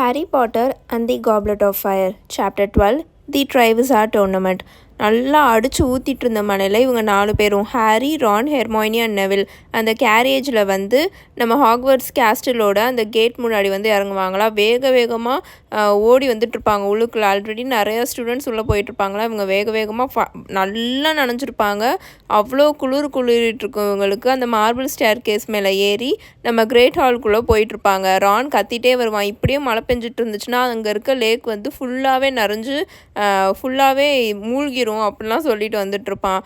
Harry Potter and the Goblet of Fire, Chapter 12, The Triwizard Tournament. நல்லா அடிச்சு ஊற்றிட்டு இருந்த மழையில் இவங்க 4 பேரும் Harry, Ron, Hermione and Neville அந்த கேரேஜில் வந்து நம்ம ஹாக்வர்ட்ஸ் கேஸ்டலோட அந்த கேட் முன்னாடி வந்து இறங்குவாங்களா. வேகமாக ஓடி வந்துட்டுருப்பாங்க உள்ளுக்குள்ளே. ஆல்ரெடி நிறையா ஸ்டூடெண்ட்ஸ் உள்ளே போயிட்டுருப்பாங்களா. இவங்க வேகமாக நல்லா நனைஞ்சிருப்பாங்க. அவ்வளோ குளிரிட்டுருக்கும் இவங்களுக்கு. அந்த மார்பிள் ஸ்டேர் கேஸ் மேலே ஏறி நம்ம கிரேட் ஹால்குள்ளே போயிட்டுருப்பாங்க. ரான் கத்திட்டே வருவான். இப்படியே மழை பெஞ்சிட்டு இருந்துச்சுன்னா அங்கே இருக்க லேக் வந்து ஃபுல்லாகவே நிறைஞ்சு ஃபுல்லாகவே மூழ்கிரும் அப்படிலாம் சொல்லிட்டு வந்துட்டுருப்பான்.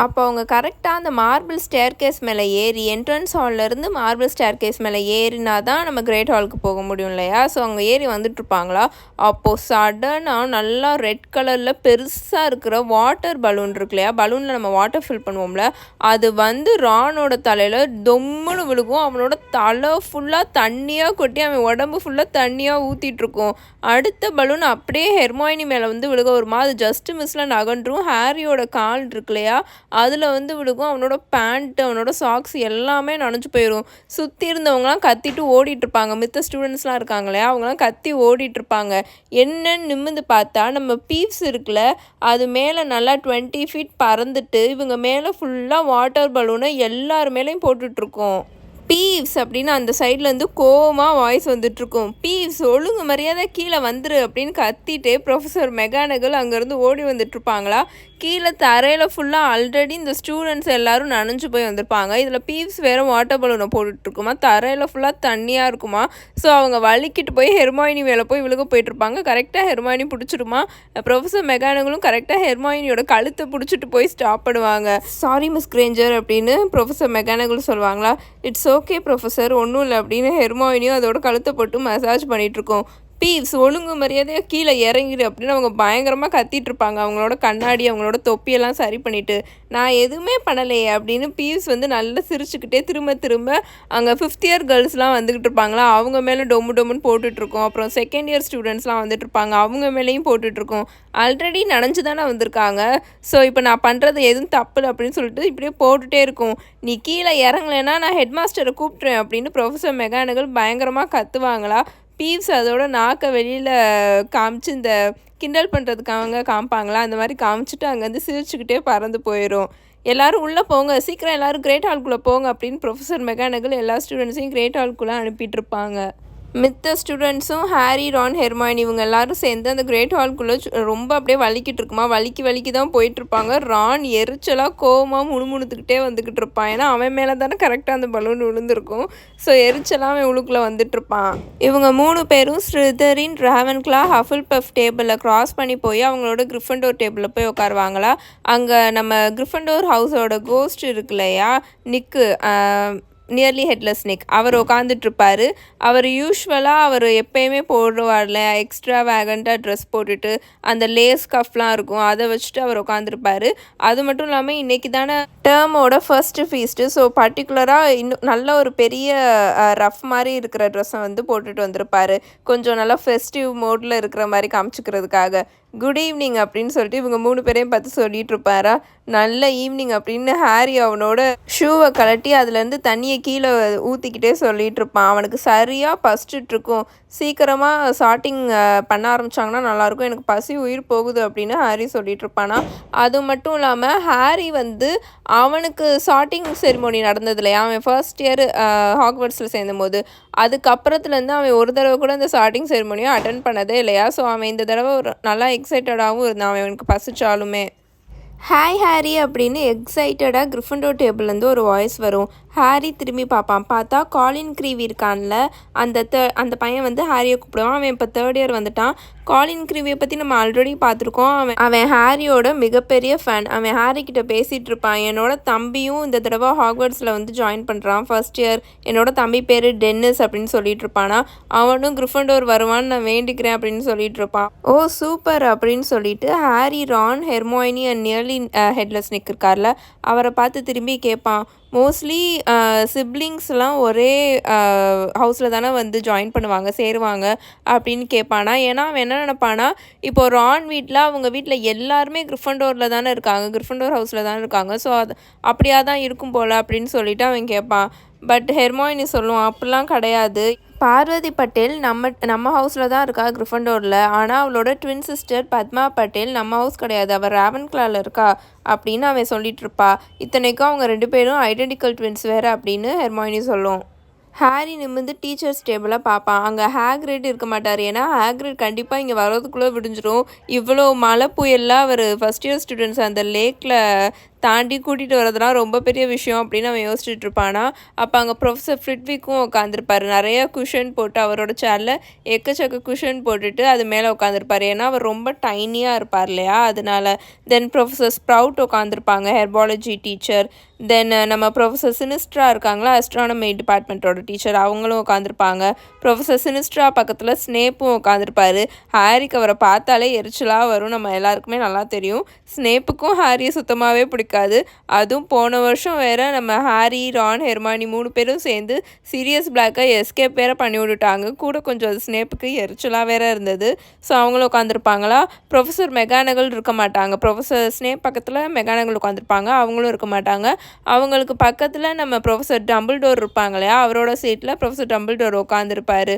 அப்போ அவங்க கரெக்டாக அந்த மார்பிள் ஸ்டேர் கேஸ் மேலே ஏறி என்ட்ரன்ஸ் ஹால்லேருந்து மார்பிள் ஸ்டேர் கேஸ் மேலே ஏறினா தான் நம்ம கிரேட் ஹாலுக்கு போக முடியும் இல்லையா. ஸோ அவங்க ஏறி வந்துட்டுருப்பாங்களா. அப்போது சடனாக நல்லா ரெட் கலரில் பெருசாக இருக்கிற வாட்டர் பலூன் இருக்கு இல்லையா, பலூனில் நம்ம வாட்டர் ஃபில் பண்ணுவோம்ல, அது வந்து ரானோட தலையில் தொம்முன்னு விழுகும். அவனோட தலை ஃபுல்லாக தண்ணியாக கொட்டி அவன் உடம்பு ஃபுல்லாக தண்ணியாக ஊற்றிட்டுருக்கும். அடுத்த பலூன் அப்படியே ஹெர்மாயினி மேலே வந்து விழுக ஒரு மாதிரி ஜஸ்ட் மிஸ்ஸில் நகன்றும். ஹாரியோட கால் இருக்கு இல்லையா, அதில் வந்து விழுகும். அவனோட பேண்ட்டு, அவனோட சாக்ஸ் எல்லாமே நனைஞ்சு போயிடும். சுற்றி இருந்தவங்களாம் கத்திட்டு ஓடிட்டுருப்பாங்க. மித்த ஸ்டூடெண்ட்ஸ்லாம் இருக்காங்க இல்லையா, அவங்களாம் கத்தி ஓடிட்டுருப்பாங்க. என்னன்னு நிமிர்ந்து பார்த்தா நம்ம பீப்ஸ் இருக்குல்ல, அது மேலே நல்லா 20 ஃபீட் பறந்துட்டு இவங்க மேலே ஃபுல்லாக வாட்டர் பலூனை எல்லார் மேலேயும் போட்டுட்ருக்கோம். பீவ்ஸ் அப்படின்னு அந்த சைட்லேருந்து கோவமாக வாய்ஸ் வந்துட்டுருக்கும். பீவ்ஸ் ஒழுங்கு மரியாதை கீழே வந்துரு அப்படின்னு கத்திட்டே ப்ரொஃபஸர் மெகானகல் அங்கேருந்து ஓடி வந்துட்டுருப்பாங்களா. கீழே தரையில் ஃபுல்லாக ஆல்ரெடி இந்த ஸ்டூடெண்ட்ஸ் எல்லோரும் நனைஞ்சு போய் வந்திருப்பாங்க. இதில் பீவ்ஸ் வேறு வாட்டர் பலூனை போட்டுட்ருக்குமா. தரையில் ஃபுல்லாக தண்ணியாக இருக்குமா. ஸோ அவங்க வலிக்கிட்டு போய் ஹெர்மாயினி மேலே போய் விழுக போயிட்டுருப்பாங்க. கரெக்டாக ஹெர்மாயினி பிடிச்சிருமா. ப்ரொஃபஸர் மெகானகலும் கரெக்டாக ஹெர்மாயினியோட கழுத்தை பிடிச்சிட்டு போய் ஸ்டாப் பண்ணுவாங்க. சாரி மிஸ் கிரேஞ்சர் அப்படின்னு ப்ரொஃபஸர் மெகானகல் சொல்லுவாங்களா. இட்ஸ் ஓகே ப்ரொஃபஸர், ஒன்றும் இல்லை அப்படின்னு ஹெர்மாயினியும் அதோட கழுத்தை போட்டு மசாஜ் பண்ணிகிட்ருக்கோம். பீவ்ஸ் ஒழுங்கு மரியாதையாக கீழே இறங்கிடு அப்படின்னு அவங்க பயங்கரமாக கத்திட்டுருப்பாங்க. அவங்களோட கண்ணாடி, அவங்களோட தொப்பியெல்லாம் சரி பண்ணிவிட்டு, நான் எதுவுமே பண்ணலையே அப்படின்னு பீவ்ஸ் வந்து நல்லா சிரிச்சுக்கிட்டே திரும்ப அங்கே 5th இயர் கேர்ள்ஸ்லாம் வந்துக்கிட்டு இருப்பாங்களா. அவங்க மேலே டொம்முன்னு போட்டுட்ருக்கோம். அப்புறம் 2nd இயர் ஸ்டூடெண்ட்ஸ்லாம் வந்துட்டுருப்பாங்க. அவங்க மேலேயும் போட்டுட்ருக்கோம். ஆல்ரெடி நனைஞ்சு தானே வந்திருக்காங்க. ஸோ இப்போ நான் பண்ணுறது எதுவும் தப்பு அப்படின்னு சொல்லிட்டு இப்படியே போட்டுகிட்டே இருக்கும். நீ கீழே இறங்கலைன்னா நான் ஹெட் மாஸ்டரை கூப்பிட்றேன் அப்படின்னு ப்ரொஃபஸர் மெகானகல் பயங்கரமாக கத்துவாங்களா. பீவ்ஸ் அதோட நாக்கை வெளியில் காமிச்சு இந்த கிண்டல் பண்ணுறதுக்காக காமிப்பாங்களா. அந்த மாதிரி காமிச்சிட்டு அங்கேருந்து சிரிச்சுக்கிட்டே பறந்து போயிடும். எல்லோரும் உள்ளே போங்க, சீக்கிரம் எல்லோரும் கிரேட் ஹால்குள்ளே போங்க அப்படின்னு ப்ரொஃபஸர் மெகானகல் எல்லா ஸ்டூடெண்ட்ஸையும் கிரேட் ஹால்குள்ளே அனுப்பிட்டுருப்பாங்க. மித்த ஸ்டூடெண்ட்ஸும் ஹாரி, ரான், ஹெர்மாயினி இவங்க எல்லாரும் சேர்ந்து அந்த கிரேட் ஹால்குள்ளே ரொம்ப அப்படியே வலிக்கிட்டு இருக்குமா. வலிக்கி தான் போயிட்டுருப்பாங்க. ரான் எரிச்சலாக கோவமாக முணுமுணுத்துக்கிட்டே வந்துக்கிட்டு இருப்பான். ஏன்னா அவன் மேலே தானே கரெக்டாக அந்த பலூன் விழுந்திருக்கும். ஸோ எரிச்சலாக அவன் உள்ளுக்குள்ளே வந்துட்டுருப்பான். இவங்க 3 பேரும் ஸ்லிதரின், ராவன்க்ளா, ஹஃபில்பஃப் டேபிளில் க்ராஸ் பண்ணி போய் அவங்களோட கிரிஃபண்டோர் டேபிளில் போய் உட்காருவாங்களா. அங்கே நம்ம கிரிஃபண்டோர் ஹவுஸோட கோஸ்ட் இருக்கு இல்லையா, நிக்கு, நியர்லி ஹெட்லெஸ் நிக், அவர் உட்காந்துட்ருப்பார். அவர் யூஸ்வலாக அவர் எப்போயுமே போடுவார்ல எக்ஸ்ட்ரா வேகண்ட்டாக ட்ரெஸ் போட்டுட்டு அந்த லேஸ் கஃப்லாம் இருக்கும், அதை வச்சுட்டு அவர் உட்காந்துருப்பார். அது மட்டும் இல்லாமல் இன்றைக்கி தானே டேர்மோட ஃபர்ஸ்ட்டு ஃபீஸ்ட்டு. ஸோ பர்டிகுலராக இன்னும் நல்ல ஒரு பெரிய ரஃப் மாதிரி இருக்கிற ட்ரெஸ்ஸை வந்து போட்டுட்டு வந்திருப்பார். கொஞ்சம் நல்லா ஃபெஸ்டிவ் மோடில் இருக்கிற மாதிரி காமிச்சிக்கிறதுக்காக. குட் ஈவினிங் அப்படின்னு சொல்லிட்டு இவங்க 3 பேரையும் பார்த்து சொல்லிட்டு இருப்பாரா. நல்ல ஈவினிங் அப்படின்னு ஹாரி அவனோட ஷூவை கழட்டி அதுலேருந்து தண்ணியை கீழே ஊற்றிக்கிட்டே சொல்லிகிட்டு இருப்பான். அவனுக்கு சரியாக பசிச்சுட்ருக்கும். சீக்கிரமாக சார்ட்டிங் பண்ண ஆரம்பித்தாங்கன்னா நல்லாயிருக்கும், எனக்கு பசி உயிர் போகுது அப்படின்னு ஹாரி சொல்லிட்டு இருப்பானா. அது மட்டும் இல்லாமல் ஹாரி வந்து அவனுக்கு சார்ட்டிங் செரிமோனி நடந்தது இல்லையா, அவன் ஃபர்ஸ்ட் இயர் ஹாக்வர்ட்ஸில் சேர்ந்தபோது, அதுக்கப்புறத்துலேருந்து அவன் ஒரு தடவை கூட அந்த சார்ட்டிங் செரிமோனியை அட்டன் பண்ணதே இல்லையா. ஸோ அவன் இந்த தடவை ஒரு நல்லா எக்ஸைட்டடாகவும் இருந்தான் அவனுக்கு பசிச்சாலுமே. ஹாய் ஹாரி அப்படின்னு எக்ஸைட்டடாக கிரிஃபண்டோர் டேபிள்லேருந்து ஒரு வாய்ஸ் வரும். ஹாரி திரும்பி பார்ப்பான். பார்த்தா காலின் க்ரீவி இருக்கான்ல, அந்த பையன் வந்து ஹாரியை கூப்பிடுவான். அவன் இப்போ 3rd இயர் வந்துட்டான். காலின் க்ரீவியை பற்றி நம்ம ஆல்ரெடி பார்த்துருக்கோம். அவன் ஹாரியோட மிகப்பெரிய ஃபேன். அவன் ஹாரி கிட்ட பேசிகிட்டு இருப்பான். என்னோட தம்பியும் இந்த தடவை ஹாக்வர்ட்ஸில் வந்து ஜாயின் பண்ணுறான் ஃபர்ஸ்ட் இயர். என்னோட தம்பி பேர் டென்னிஸ் அப்படின்னு சொல்லிட்டு இருப்பானா. அவனும் கிரிஃபண்டோர் வருவான்னு நான் வேண்டிக்கிறேன் அப்படின்னு சொல்லிட்டு இருப்பான். ஓ சூப்பர் அப்படின்னு சொல்லிட்டு Harry, Ron, Hermione and Nearly Headless Nick இருக்கார்ல, அவரை பார்த்து திரும்பி கேட்பான். மோஸ்ட்லி சிப்ளிங்ஸ்லாம் ஒரே ஹவுஸில் தானே வந்து ஜாயின் பண்ணுவாங்க, சேருவாங்க அப்படின்னு கேட்பானா. ஏன்னா அவன் என்ன நினைப்பானா, இப்போது ரான் வீட்டில் அவங்க வீட்டில் எல்லாருமே கிரிஃபண்டோரில் தானே இருக்காங்க, கிரிஃபண்டோர் ஹவுஸில் தானே இருக்காங்க. ஸோ அது அப்படியா தான் இருக்கும் போல் அப்படின்னு சொல்லிட்டு அவன் கேட்பான். பட் ஹெர்மாயினி சொல்லுவான், அப்படிலாம் கிடையாது. பார்வதி பட்டேல் நம்ம ஹவுஸில் தான் இருக்கா கிரிஃபண்டோரில். ஆனால் அவளோட ட்வின் சிஸ்டர் பத்மா பட்டேல் நம்ம ஹவுஸ் கிடையாது, அவள் ராவன்க்ளாவில் இருக்கா அப்படின்னு அவன் சொல்லிட்டு இருப்பா. இத்தனைக்கும் அவங்க 2 பேரும் ஐடென்டிக்கல் ட்வின்ஸ் வேறு அப்படின்னு ஹெர்மாயினி சொல்லும். ஹாரி நிமிர்ந்து டீச்சர்ஸ் டேபிளாக பார்ப்பான். அங்கே ஹேக்ரிட் இருக்க மாட்டார். ஏன்னா ஹேக்ரிட் கண்டிப்பாக இங்கே வர்றதுக்குள்ளே விடிஞ்சிரும். இவ்வளோ மழை புயல்லாம் அவர் ஃபஸ்ட் இயர் ஸ்டூடெண்ட்ஸ் அந்த லேக்கில் தாண்டி கூட்டிகிட்டு வரதுலாம் ரொம்ப பெரிய விஷயம் அப்படின்னு அவன் யோசிச்சுட்டு இருப்பானா. அப்போ அங்கே ப்ரொஃபஸர் ஃப்ரிட்விக்கும் உட்காந்துருப்பார். நிறையா குஷன் போட்டு அவரோட சேரில் எக்கச்சக்க குஷன் போட்டுட்டு அது மேலே உட்காந்துருப்பார். ஏன்னா அவர் ரொம்ப டைனியாக இருப்பார் இல்லையா, அதனால. தென் ப்ரொஃபஸர் ஸ்ப்ரவுட் உட்காந்துருப்பாங்க, ஹெர்பாலஜி டீச்சர். தென் நம்ம ப்ரொஃபஸர் சினிஸ்ட்ரா இருக்காங்களா, அஸ்ட்ரானமி டிபார்ட்மெண்ட்டோட டீச்சர், அவங்களும் உட்காந்துருப்பாங்க. ப்ரொஃபஸர் சினிஸ்ட்ரா பக்கத்தில் ஸ்னேப்பும் உட்காந்துருப்பார். ஹாரிக்கு அவரை பார்த்தாலே எரிச்சலாக வரும், நம்ம எல்லாருக்குமே நல்லா தெரியும். ஸ்னேப்புக்கும் ஹாரியை சுத்தமாகவே பிடிக்காது. அதுவும் போன வருஷம் வேற நம்ம ஹாரி, ரான், ஹெர்மானி 3 பேரும் சேர்ந்து சீரியஸ் பிளாக்கை எஸ்கேப் வேற பண்ணி விட்டுட்டாங்க. கூட கொஞ்சம் அது ஸ்னேப்புக்கு எரிச்சலாக வேற இருந்தது. ஸோ அவங்களும் உட்காந்துருப்பாங்களா. ப்ரொஃபஸர் மெகானகல் இருக்க மாட்டாங்க. ப்ரொஃபஸர் ஸ்னேப் பக்கத்தில் மெகானகல் உட்காந்துருப்பாங்க, அவங்களும் இருக்க மாட்டாங்க. அவங்களுக்கு பக்கத்தில் நம்ம ப்ரொஃபஸர் டம்பிள்டோர் இருப்பாங்க இல்லையா, அவரோட சீட்டில் ப்ரொஃபஸர் டம்பிள்டோர் உட்காந்துருப்பாரு.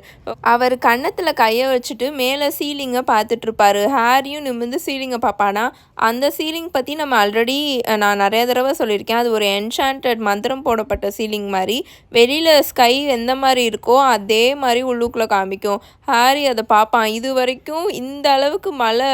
அவர் கன்னத்தில் கையை வச்சுட்டு மேலே சீலிங்கை பார்த்துட்ருப்பாரு. ஹாரியும் நிமிர்ந்து சீலிங்கை பார்ப்பானா. அந்த சீலிங் பற்றி நம்ம ஆல்ரெடி நான் நிறைய தடவை சொல்லியிருக்கேன். அது ஒரு என்சாண்டட் மந்திரம் போடப்பட்ட சீலிங் மாதிரி. வெளியில் ஸ்கை எந்த மாதிரி இருக்கோ அதே மாதிரி உள்ளுக்குள்ளே காமிக்கும். ஹாரி அதை பார்ப்பான். இது வரைக்கும் இந்த அளவுக்கு மழை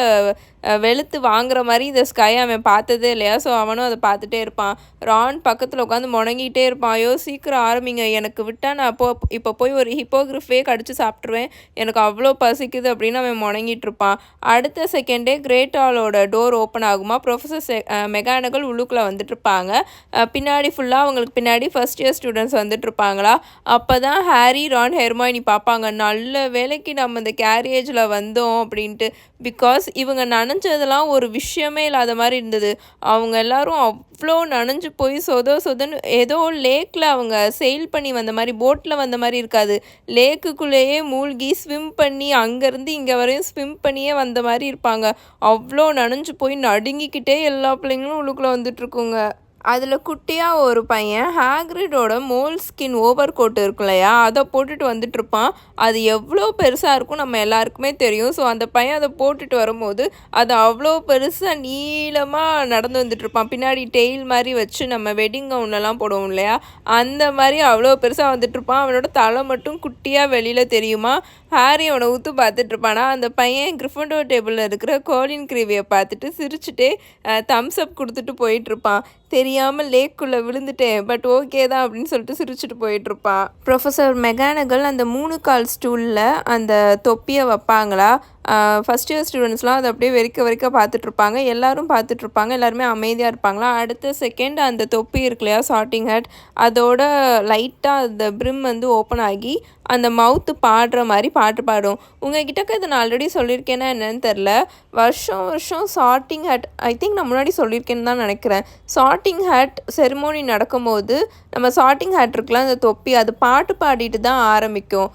வெளுத்து வாங்குற மாதிரி இந்த ஸ்கை அவன் பார்த்ததே இல்லையா. ஸோ அவனும் அதை பார்த்துட்டே இருப்பான். ரான் பக்கத்தில் உட்காந்து முணங்கிட்டே இருப்பான். ஐயோ சீக்கிரம் ஆரம்பிங்க, எனக்கு விட்டால் நான் இப்போ போய் ஒரு ஹிப்போகிரிஃபே கடிச்சு சாப்பிட்ருவேன், எனக்கு அவ்வளோ பசிக்குது அப்படின்னு அவன் முணங்கிட்டு இருப்பான். அடுத்த செகண்டே கிரேட் ஹாலோட டோர் ஓப்பன் ஆகுமா. ப்ரொஃபஸர் மெகானகல் உள்ளுக்குள்ளே வந்துட்டுருப்பாங்க. பின்னாடி ஃபுல்லாக அவங்களுக்கு பின்னாடி ஃபஸ்ட் இயர் ஸ்டூடெண்ட்ஸ் வந்துட்டுருப்பாங்களா. அப்போ தான் ஹாரி, ரான், ஹெர்மாயினி பார்ப்பாங்க. நல்ல வேலைக்கு நம்ம இந்த கேரியேஜில் வந்தோம் அப்படின்ட்டு. பிகாஸ் இவங்க நனைஞ்சதெல்லாம் ஒரு விஷயமே இல்லாத மாதிரி இருந்தது. அவங்க எல்லாரும் அவ்வளோ நனைஞ்சு போய் சொதன்னு ஏதோ லேக்கில் அவங்க செயில் பண்ணி வந்த மாதிரி, போட்டில் வந்த மாதிரி இருக்காது. லேக்குக்குள்ளேயே மூழ்கி ஸ்விம் பண்ணி அங்கேருந்து இங்கே வரையும் ஸ்விம் பண்ணியே வந்த மாதிரி இருப்பாங்க. அவ்வளோ நனைஞ்சு போய் நடுங்கிக்கிட்டே எல்லா பிள்ளைங்களும் உள்ளுக்குள்ளே வந்துட்டுருக்குங்க. அதில் குட்டியாக ஒரு பையன் ஹேக்ரிடோட மோல் ஸ்கின் ஓவர் கோட் இருக்கு இல்லையா, அதை போட்டுட்டு வந்துட்டுருப்பான். அது எவ்வளோ பெருசாக இருக்கும் நம்ம எல்லாருக்குமே தெரியும். ஸோ அந்த பையன் அதை போட்டுட்டு வரும்போது அது அவ்வளோ பெருசாக நீளமாக நடந்து வந்துட்டுருப்பான். பின்னாடி டெய்ல் மாதிரி வச்சு நம்ம வெட்டிங் கவுன்லலாம் போடுவோம் இல்லையா, அந்த மாதிரி அவ்வளோ பெருசாக வந்துட்டுருப்பான். அவனோட தலை மட்டும் குட்டியாக வெளியில் தெரியுமா. ஹாரி அவனை ஊற்று பார்த்துட்ருப்பானா. அந்த பையன் கிரிஃபண்டோர் டேபிளில் இருக்கிற கோலின் கிரீவியை பார்த்துட்டு சிரிச்சுட்டே தம்ஸ் அப் கொடுத்துட்டு போயிட்டுருப்பான். தெரியாமல் லேக்குள்ளே விழுந்துட்டேன், பட் ஓகே தான் அப்படின்னு சொல்லிட்டு சிரிச்சுட்டு போயிட்டுருப்பான். ப்ரொஃபஸர் மெகானகல் அந்த 3 கால் ஸ்டூலில் அந்த தொப்பியை வைப்பாங்களா. ஃபஸ்ட் இயர் ஸ்டூடெண்ட்ஸ்லாம் அதை அப்படியே வெறிக்க பார்த்துட்ருப்பாங்க. எல்லோரும் பார்த்துட்ருப்பாங்க. எல்லாருமே அமைதியாக இருப்பாங்களா. அடுத்த செகண்ட் அந்த தொப்பி இருக்கு இல்லையா, சார்ட்டிங் ஹேட், அதோட லைட்டாக அந்த பிரிம் வந்து ஓப்பன் ஆகி அந்த மவுத்து பாடுற மாதிரி பாட்டு பாடும். உங்ககிட்ட இதை நான் ஆல்ரெடி சொல்லியிருக்கேன்னா என்னன்னு தெரில. வருஷம் சார்ட்டிங் ஹேட், ஐ திங்க் நான் முன்னாடி சொல்லியிருக்கேன்னு தான் நினைக்கிறேன். சார்ட்டிங் ஹேட் செரிமோனி நடக்கும்போது நம்ம சார்ட்டிங் ஹேட் இருக்குல்ல, அந்த தொப்பி, அது பாட்டு பாடிட்டு தான் ஆரம்பிக்கும்.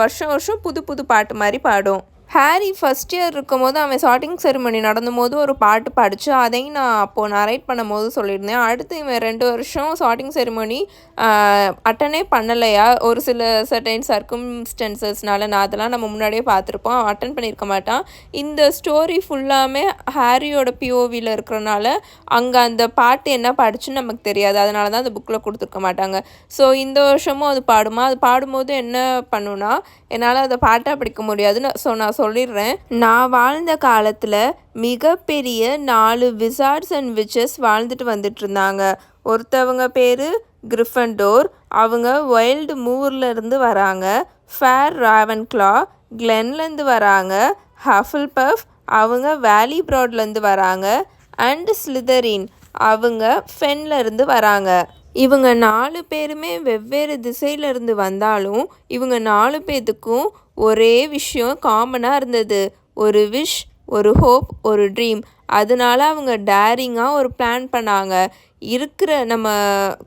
வருஷம் புது பாட்டு மாதிரி பாடும். ஹாரி ஃபஸ்ட் இயர் இருக்கும் போது அவன் சார்ட்டிங் செரிமனி நடந்தபோது ஒரு பாட்டு பாடிச்சு. அதையும் நான் அப்போது நரேட் பண்ணும் போது சொல்லியிருந்தேன். அடுத்து இவன் 2 வருஷம் சார்ட்டிங் செரிமனி அட்டனே பண்ணலையா, ஒரு சில சர்டைன் சர்க்கம்ஸ்டன்சஸ்னால. நான் அதெல்லாம் நம்ம முன்னாடியே பார்த்துருப்போம். அட்டன் பண்ணியிருக்க மாட்டான். இந்த ஸ்டோரி ஃபுல்லாமே ஹாரியோட பிஓவியில் இருக்கிறனால அங்கே அந்த பாட்டு என்ன பாடிச்சுன்னு நமக்கு தெரியாது. அதனால தான் அந்த புக்கில் கொடுத்துருக்க மாட்டாங்க. ஸோ இந்த வருஷமும் அது பாடுமா. அது பாடும்போது என்ன பண்ணுன்னா, என்னால் அதை பாட்டாக படிக்க முடியாதுன்னு நான் சொல்லிடுறேன். நான் வாழ்ந்த காலத்தில் மிகப்பெரிய 4 விசார்ட்ஸ் அண்ட் விச்சஸ் வாழ்ந்துட்டு வந்துட்டு இருந்தாங்க. ஒருத்தவங்க பேர் கிரிஃபண்டோர், அவங்க வைல்டு மூர்லேருந்து வராங்க. ஃபேர் ராவன்க்ளா கிளென்லேருந்து வராங்க. ஹஃபில்பஃப் அவங்க வேலி ப்ராட்லேருந்து வராங்க. அண்ட் ஸ்லிதரின் அவங்க ஃபென்லேருந்து வராங்க. இவங்க 4 பேருமே வெவ்வேறு திசையிலேருந்து வந்தாலும் இவங்க 4 பேர்த்துக்கும் ஒரே விஷயம் காமனாக இருந்தது. ஒரு விஷ், ஒரு ஹோப், ஒரு ட்ரீம். அதனால அவங்க டேரிங்காக ஒரு பிளான் பண்ணாங்க. நம்ம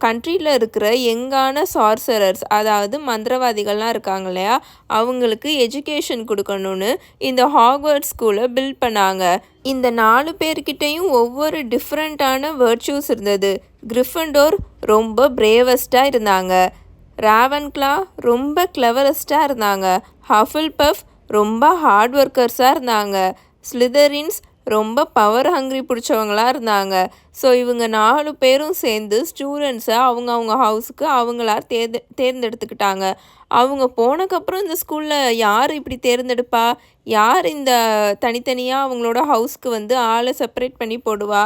கண்ட்ரியில் இருக்கிற யங்கான சார்சரர்ஸ், அதாவது மந்திரவாதிகள்லாம் இருக்காங்க இல்லையா, அவங்களுக்கு எஜுகேஷன் கொடுக்கணும்னு இந்த ஹாக்வர்ட்ஸ் ஸ்கூலை பில்ட் பண்ணாங்க. இந்த 4 பேர்கிட்டையும் ஒவ்வொரு டிஃப்ரெண்ட்டான வேர்ச்சூஸ் இருந்தது. கிரிஃபண்டோர் ரொம்ப பிரேவஸ்ட்டாக இருந்தாங்க. ராவன்க்ளா ரொம்ப கிளவரஸ்ட்டாக இருந்தாங்க. ஹஃபில்பஃப் ரொம்ப ஹார்ட் ஒர்க்கர்ஸாக இருந்தாங்க. ஸ்லிதரின்ஸ் ரொம்ப பவர் ஹங்க்ரி பிடிச்சவங்களா இருந்தாங்க. ஸோ இவங்க 4 பேரும் சேர்ந்து ஸ்டூடெண்ட்ஸை அவங்க ஹவுஸுக்கு அவங்களா தேர்ந்தெடுத்துக்கிட்டாங்க. அவங்க போனக்கப்புறம் இந்த ஸ்கூலில் யார் இப்படி தேர்ந்தெடுப்பா? யார் இந்த தனித்தனியாக அவங்களோட ஹவுஸ்க்கு வந்து ஆளை செப்பரேட் பண்ணி போடுவா?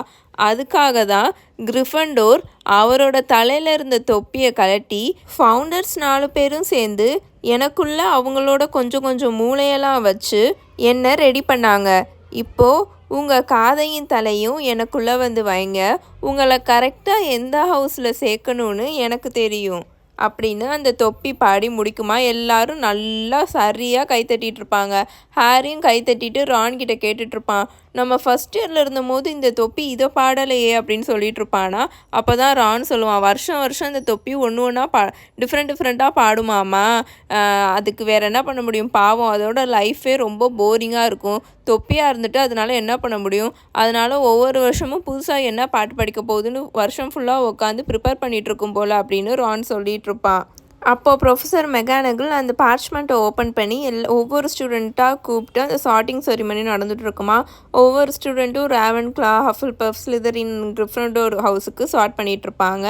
அதுக்காக தான் கிரிஃபண்டோர் அவரோட தலையில் இருந்த தொப்பியை கழட்டி ஃபவுண்டர்ஸ் 4 பேரும் சேர்ந்து எனக்குள்ள அவங்களோட கொஞ்சம் கொஞ்சம் மூளையெல்லாம் வச்சு என்னை ரெடி பண்ணாங்க. இப்போது உங்கள் காதையும் தலையும் எனக்குள்ளே வந்து வைங்க. உங்களை கரெக்டாக எந்த ஹவுஸில் சேர்க்கணுன்னு எனக்கு தெரியும் அப்படின்னு அந்த தொப்பி பாடி முடிக்குமா. எல்லாரும் நல்லா சரியாக கைத்தட்டிகிட்டு இருப்பாங்க. ஹாரியும் கைத்தட்டிட்டு ரான்கிட்ட கேட்டுட்ருப்பான், நம்ம ஃபஸ்ட் இயரில் இருந்தபோது இந்த தொப்பி இதை பாடலையே அப்படின்னு சொல்லிட்டு இருப்பானா. அப்போ தான் ரான் சொல்லுவான், வருஷம் வருஷம் இந்த தொப்பி ஒன்று டிஃப்ரெண்ட்டாக பாடுமாமா. அதுக்கு வேறு என்ன பண்ண முடியும், பாவம் அதோட லைஃபே ரொம்ப போரிங்காக இருக்கும். தொப்பியாக இருந்துட்டு அதனால என்ன பண்ண முடியும். அதனால் ஒவ்வொரு வருஷமும் புதுசாக என்ன பாட்டு படிக்க போகுதுன்னு வருஷம் ஃபுல்லாக உட்காந்து ப்ரிப்பேர் பண்ணிகிட்ருக்கும் போல் அப்படின்னு ரான் சொல்லிகிட்டு இருப்பான். அப்போது ப்ரொஃபஸர் மெகானகிள் அந்த பார்ச்மெண்ட்டை ஓப்பன் பண்ணி ஒவ்வொரு ஸ்டூடெண்ட்டாக கூப்பிட்டு அந்த சார்ட்டிங் செரிமனி நடந்துகிட்டு இருக்குமா. ஒவ்வொரு ஸ்டூடெண்ட்டும் ராவன்க்ளா, ஹஃபில்பஃப், ஸ்லிதரின், கிரிஃபண்டோர் ஹவுஸுக்கு சார்ட் பண்ணிகிட்ருப்பாங்க.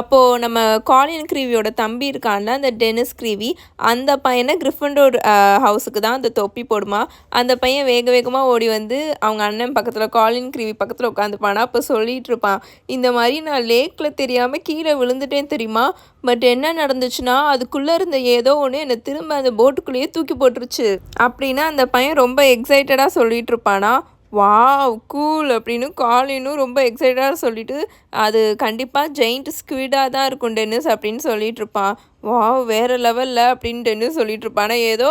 அப்போது நம்ம காலின் க்ரீவியோட தம்பி இருக்கான்ல, அந்த டெனிஸ் க்ரீவி, அந்த பையனை கிரிஃபண்டோர் ஹவுஸுக்கு தான் அந்த தொப்பி போடுமா. அந்த பையன் வேகமாக ஓடி வந்து அவங்க அண்ணன் பக்கத்தில், காலின் க்ரீவி பக்கத்தில் உட்காந்துப்பானா. அப்போ சொல்லிகிட்டு இருப்பான், இந்த மாதிரி நான் லேக்கில் தெரியாமல் கீழே விழுந்துட்டேன் தெரியுமா. பட் என்ன நடந்துச்சுன்னா, அதுக்குள்ளே இருந்த ஏதோ ஒன்று என்னை திரும்ப அந்த போட்டுக்குள்ளேயே தூக்கி போட்டுருச்சு அப்படின்னு அந்த பையன் ரொம்ப எக்ஸைட்டடாக சொல்லிட்டு இருப்பானா. வாவ் கூல் அப்படின்னு காலினும் ரொம்ப எக்ஸைட்டடாக சொல்லிட்டு, அது கண்டிப்பாக ஜெயிண்ட் ஸ்குவிடாக தான் இருக்கும் டென்னிஸ் அப்படின்னு சொல்லிட்டு இருப்பான். வாவ் வேறு லெவலில் அப்படின்னு டென்னிஸ் சொல்லிட்டு இருப்பானா. ஏதோ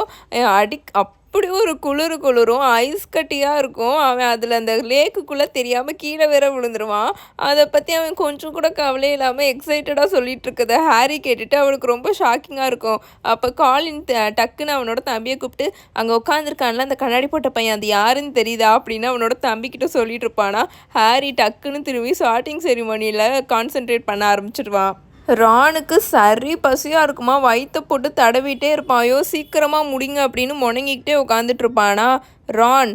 அப்படி ஒரு குளிரும் ஐஸ் கட்டியாக இருக்கும். அவன் அதில் அந்த லேக்குள்ளே தெரியாமல் கீழே வேற விழுந்துருவான். அதை பற்றி அவன் கொஞ்சம் கூட கவலை இல்லாமல் எக்ஸைட்டடாக சொல்லிட்டு இருக்கதை ஹாரி கேட்டுட்டு அவனுக்கு ரொம்ப ஷாக்கிங்காக இருக்கும். அப்போ காலின் டக்குன்னு அவனோட தம்பியை கூப்பிட்டு, அங்கே உட்காந்துருக்கான்ல அந்த கண்ணாடி போட்ட பையன், அது யாருன்னு தெரியுதா அப்படின்னு அவனோட தம்பிக்கிட்ட சொல்லிட்டு இருப்பானா. ஹாரி டக்குன்னு திரும்பி சார்ட்டிங் செரிமனியில் கான்சென்ட்ரேட் பண்ண ஆரம்பிச்சிடுவான். ரானுக்கு சரி பசியாக இருக்குமா. வயிற்ற போட்டு தடவிட்டே இருப்பான். ஐயோ சீக்கிரமாக முடிங்க அப்படின்னு முணங்கிக்கிட்டே உட்காந்துட்டு இருப்பானா. ரான்,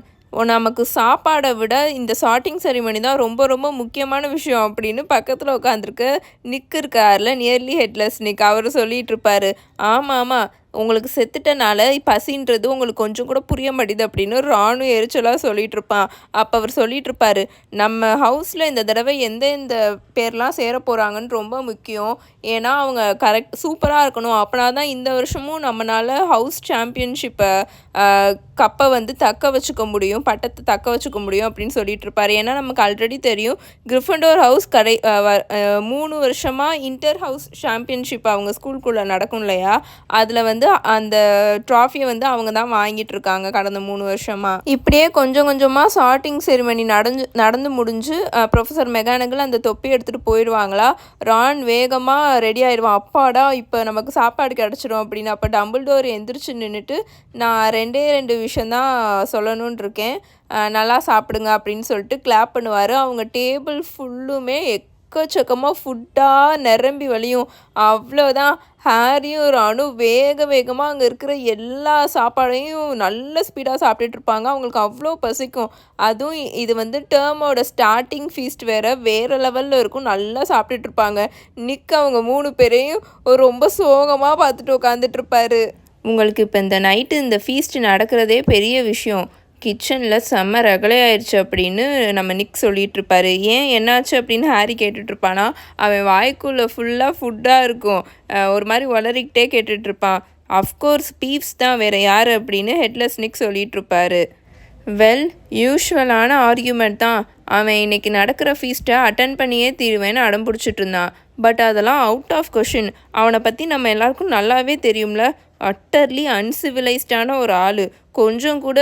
நமக்கு சாப்பாடை விட இந்த சார்ட்டிங் செரிமனி தான் ரொம்ப ரொம்ப முக்கியமான விஷயம் அப்படின்னு பக்கத்தில் உட்காந்துருக்க நிக் இருக்கார்ல, நியர்லி ஹெட்லெஸ் நிக், அவர் சொல்லிகிட்டு இருப்பார். ஆமாம், உங்களுக்கு செத்துட்டனால பசின்றது உங்களுக்கு கொஞ்சம் கூட புரிய மாட்டேது அப்படின்னு ராணும் எரிச்சலாக சொல்லிகிட்டு இருப்பான். அப்போ அவர் சொல்லிகிட்டு இருப்பார், நம்ம ஹவுஸில் இந்த தடவை எந்த பேர்லாம் சேர போகிறாங்கன்னு ரொம்ப முக்கியம். ஏன்னா அவங்க கரெக்ட் சூப்பராக இருக்கணும். அப்படின்னா தான் இந்த வருஷமும் நம்மளால் ஹவுஸ் சாம்பியன்ஷிப்பை கப்பை வந்து தக்க வச்சுக்க முடியும், பட்டத்தை தக்க வச்சுக்க முடியும் அப்படின்னு சொல்லிட்டு இருப்பார். ஏன்னா நமக்கு ஆல்ரெடி தெரியும், கிரிஃபண்டோர் ஹவுஸ் 3 வருஷமாக இன்டர் ஹவுஸ் சாம்பியன்ஷிப் அவங்க ஸ்கூலுக்குள்ளே நடக்கும் இல்லையா. அதில் வந்து அந்த ட்ராஃபியை வந்து அவங்க தான் வாங்கிட்டு இருக்காங்க கடந்த 3 வருஷமாக. இப்படியே கொஞ்சம் கொஞ்சமாக சார்ட்டிங் செரிமனி நடந்து முடிஞ்சு ப்ரொஃபஸர் மெகானகிள் அந்த தொப்பி எடுத்துகிட்டு போயிடுவாங்களா. ரான் வேகமாக ரெடி ஆயிடுவான். அப்பாடா இப்போ நமக்கு சாப்பாடு கிடச்சிடும் அப்படின்னு. அப்போ டம்பிள்டோர் எந்திரிச்சு நின்றுட்டு, நான் 2 விஷயந்தான் சொல்லணும்னு இருக்கேன், நல்லா சாப்பிடுங்க அப்படின்னு சொல்லிட்டு கிளாப் பண்ணுவார். அவங்க டேபிள் ஃபுல்லுமே எக்கச்சக்கமாக ஃபுட்டாக நிரம்பி வழியும். அவ்வளோதான். ஹாரியும் ரானும் வேகமாக அங்கே இருக்கிற எல்லா சாப்பாடையும் நல்ல ஸ்பீடாக சாப்பிட்டுட்டு இருப்பாங்க. அவங்களுக்கு அவ்வளோ பசிக்கும். அதுவும் இது வந்து டேர்மோட ஸ்டார்டிங் ஃபீஸ்ட் வேறு லெவலில் இருக்கும். நல்லா சாப்பிட்டுட்டு இருப்பாங்க. நிக் அவங்க 3 பேரையும் ரொம்ப சோகமாக பார்த்துட்டு உட்காந்துட்டு இருப்பாரு. உங்களுக்கு இப்போ இந்த நைட்டு இந்த ஃபீஸ்ட் நடக்கிறதே பெரிய விஷயம். கிச்சனில் செம்ம ரகலை ஆயிடுச்சு அப்படின்னு நம்ம நிக் சொல்லிகிட்டு இருப்பாரு. ஏன் என்னாச்சு அப்படின்னு ஹாரி கேட்டுட்ருப்பானா. அவன் வாய்க்குள்ளே ஃபுல்லாக ஃபுட்டாக இருக்கும். ஒரு மாதிரி வளரிக்கிட்டே கேட்டுட்ருப்பான். அஃப்கோர்ஸ் பீப்ஸ் தான், வேறு யார் அப்படின்னு ஹெட்லெஸ் நிக் சொல்லிகிட்டு இருப்பாரு. யூஷுவலான ஆர்கியூமெண்ட் தான். அவன் இன்றைக்கி நடக்கிற ஃபீஸ்ட்டை அட்டன் பண்ணியே தீருவேன்னு அடம் பிடிச்சிட்டு இருந்தான். பட் அதெல்லாம் அவுட் ஆஃப் கொஷின். அவனை பற்றி நம்ம எல்லாருக்கும் நல்லாவே தெரியும்ல. அட்டர்லி அன்சிவிலைஸ்டான ஒரு ஆள். கொஞ்சம் கூட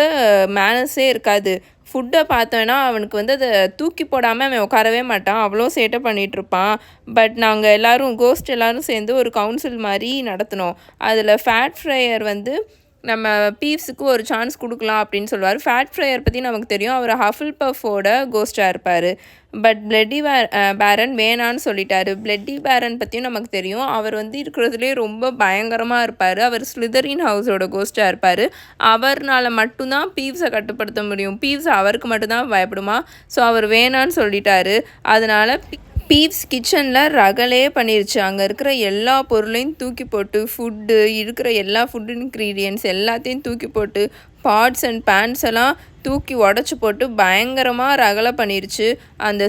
மேனஸே இருக்காது. ஃபுட்டை பார்த்தோன்னா அவனுக்கு வந்து அதை தூக்கி போடாமல் அவன் உட்காரவே மாட்டான். அவ்வளோ சேட்டை பண்ணிகிட்ருப்பான். பட் நாங்கள் கோஸ்ட் எல்லோரும் சேர்ந்து ஒரு கவுன்சில் மாதிரி நடத்தினோம். அதில் ஃபேட் ஃப்ரையர் வந்து நம்ம பீவ்ஸுக்கு ஒரு சான்ஸ் கொடுக்கலாம் அப்படின்னு சொல்லுவார். ஃபேட் ஃப்ரையர் பற்றி நமக்கு தெரியும், அவர் ஹஃபில் பஃபோட கோஸ்டாக இருப்பார். பட் பிளட்டி பேரன் வேணான்னு சொல்லிட்டாரு. பிளட்டி பேரன் பற்றியும் நமக்கு தெரியும், அவர் வந்து இருக்கிறதுலே ரொம்ப பயங்கரமாக இருப்பார். அவர் ஸ்லிதரின் ஹவுஸோட கோஸ்டாக இருப்பார். அவர்னால் மட்டும்தான் பீவ்ஸை கட்டுப்படுத்த முடியும். பீவ்ஸ் அவருக்கு மட்டும்தான் பயப்படுமா. ஸோ அவர் வேணான்னு சொல்லிட்டாரு. அதனால் பீவ்ஸ் கிச்சனில் ரகலே பண்ணிருச்சு. அங்கே இருக்கிற எல்லா பொருளையும் தூக்கி போட்டு, ஃபுட்டு இருக்கிற எல்லா ஃபுட் இன்க்ரீடியன்ட்ஸ் எல்லாத்தையும் தூக்கி போட்டு, பாட்ஸ் அண்ட் பேன்ஸ் எல்லாம் தூக்கி உடச்சி போட்டு பயங்கரமாக ரகலை பண்ணிருச்சு. அந்த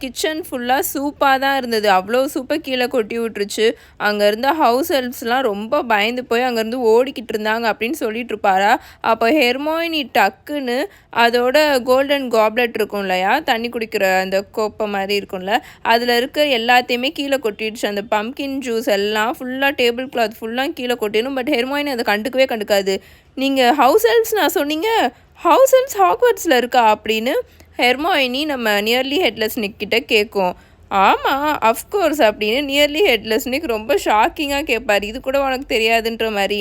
கிச்சன் ஃபுல்லாக சூப்பாக தான் இருந்தது. அவ்வளோ சூப்பை கீழே கொட்டி விட்டுருச்சு. அங்கே இருந்த ஹவுஸ் ஹெல்ப்ஸ்லாம் ரொம்ப பயந்து போய் அங்கேருந்து ஓடிக்கிட்டு இருந்தாங்க அப்படின்னு சொல்லிட்டு இருப்பாரா. அப்போ ஹெர்மோயினி டக்குன்னு அதோட கோல்டன் காப்லெட் இருக்கும் இல்லையா, தண்ணி குடிக்கிற அந்த கோப்பை மாதிரி இருக்கும்ல, அதில் இருக்க எல்லாத்தையுமே கீழே கொட்டிடுச்சு. அந்த பம்கின் ஜூஸ் எல்லாம் ஃபுல்லாக டேபிள் கிளாத் ஃபுல்லாக கீழே கொட்டிடும். பட் ஹெர்மோயினி அதை கண்டுக்காது. நீங்கள் ஹவுஸ் ஹெல்ப்ஸ் நான் சொன்னீங்க, ஹவுஸ் ஹெல்ப்ஸ் ஹாக்வர்ட்ஸில் இருக்கா அப்படின்னு ஹெர்மோயினி நம்ம நியர்லி ஹெட்லெஸ் நிக் கிட்ட கேட்கும். ஆமாம் அஃப்கோர்ஸ் அப்படின்னு நியர்லி ஹெட்லெஸ் நிக் ரொம்ப ஷாக்கிங்காக கேட்பார். இது கூட உனக்கு தெரியாதுன்ற மாதிரி.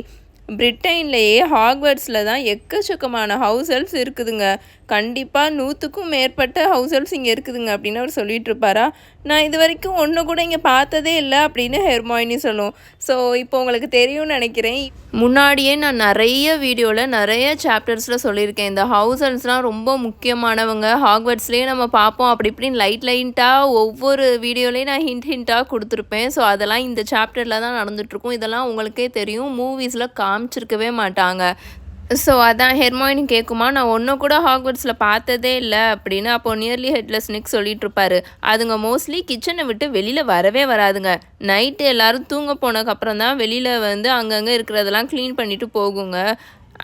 பிரிட்டன்லேயே ஹாக்வர்ட்ஸில் தான் எக்கச்சக்கமான ஹவுஸ் ஹெல்ப்ஸ் இருக்குதுங்க. கண்டிப்பாக 100க்கும் மேற்பட்ட ஹவுஸ் ஹெல்ப்ஸ் இங்கே இருக்குதுங்க அப்படின்னு அவர் சொல்லிட்டு இருப்பாரா. நான் இது வரைக்கும் ஒன்று கூட இங்கே பார்த்ததே இல்லை அப்படின்னு ஹெர்மோயினி சொல்லும். ஸோ இப்போ உங்களுக்கு தெரியும்னு நினைக்கிறேன், முன்னாடியே நான் நிறைய வீடியோவில் நிறைய சாப்டர்ஸில் சொல்லியிருக்கேன், இந்த ஹவுஸ் ஹெல்ப்ஸ்லாம் ரொம்ப முக்கியமானவங்க. ஹாக்வர்ட்ஸ்லேயே நம்ம பார்ப்போம், அப்படி இப்படின்னு லைட்டாக ஒவ்வொரு வீடியோலேயும் நான் ஹிண்டாக கொடுத்துருப்பேன். ஸோ அதெல்லாம் இந்த சாப்டரில் தான் நடந்துகிட்ருக்கும். இதெல்லாம் உங்களுக்கே தெரியும், மூவிஸில் காமிச்சிருக்கவே மாட்டாங்க. ஸோ அதான் ஹெர்மோயினி கேட்குமா, நான் ஒன்றும் கூட ஹாக்வர்ட்ஸில் பார்த்ததே இல்லை அப்படின்னு. அப்போது நியர்லி ஹெட்லெஸ் நிக் சொல்லிட்டு இருப்பாரு, அதுங்க மோஸ்ட்லி கிச்சனை விட்டு வெளியில் வரவே வராதுங்க. நைட்டு எல்லோரும் தூங்க போனதுக்கப்புறம் தான் வெளியில் வந்து அங்கங்கே இருக்கிறதெல்லாம் க்ளீன் பண்ணிவிட்டு போகுங்க.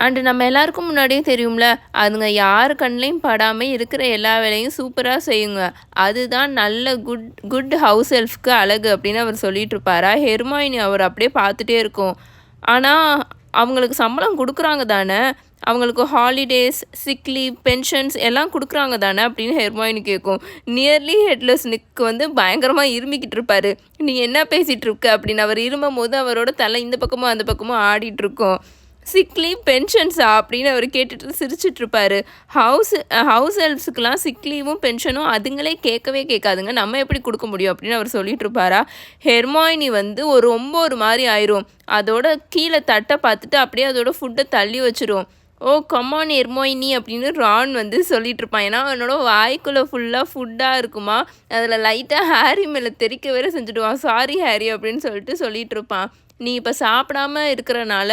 அண்டு நம்ம எல்லாருக்கும் முன்னாடியே தெரியும்ல, அதுங்க யார் கண்ணிலையும் படாமல் இருக்கிற எல்லா வேலையும் சூப்பராக செய்யுங்க. அதுதான் நல்ல குட் ஹவுஸ் ஹெல்ப்க்கு அழகு அப்படின்னு அவர் சொல்லிட்டு இருப்பாரா. ஹெர்மோயினி அவர் அப்படியே பார்த்துட்டே இருக்கும். ஆனால் அவங்களுக்கு சம்பளம் கொடுக்குறாங்க தானே, அவங்களுக்கு ஹாலிடேஸ், சிக் லீவ், பென்ஷன்ஸ் எல்லாம் கொடுக்குறாங்க தானே அப்படின்னு ஹெர்மோயினி கேட்கும். நியர்லி ஹெட்லெஸ் நிக் வந்து பயங்கரமாக இருமிக்கிட்டு இருப்பார். நீ என்ன பேசிகிட்டு இருக்க அப்படின்னு. அவர் இருமும் போது அவரோட தலை இந்த பக்கமும் அந்த பக்கமும் ஆடிட்டுருக்கோம். சிக் லீவ் பென்ஷன்ஸா அப்படின்னு அவர் கேட்டுட்டு சிரிச்சிட்ருப்பார். ஹவுஸ் ஹெல்ப்ஸுக்கெலாம் சிக் லீவும் பென்ஷனும் அதுங்களே கேட்கவே கேட்காதுங்க, நம்ம எப்படி கொடுக்க முடியும் அப்படின்னு அவர் சொல்லிட்டு இருப்பாரா. ஹெர்மோயினி வந்து ரொம்ப ஒரு மாதிரி ஆயிரும். அதோட கீழே தட்டை பார்த்துட்டு அப்படியே அதோட ஃபுட்டை தள்ளி வச்சிரும். ஓ கம்மான் ஹெர்மோயினி அப்படின்னு ரான் வந்து சொல்லிட்டு இருப்பான். ஏன்னா அவனோட வாய்க்குள்ளே ஃபுல்லாக ஃபுட்டாக இருக்குமா, அதில் லைட்டாக ஹேரி மேலே தெறிக்க வேற செஞ்சுடுவான். சாரி ஹேரி அப்படின்னு சொல்லிட்டு இருப்பான். நீ இப்போ சாப்பிடாம இருக்கிறனால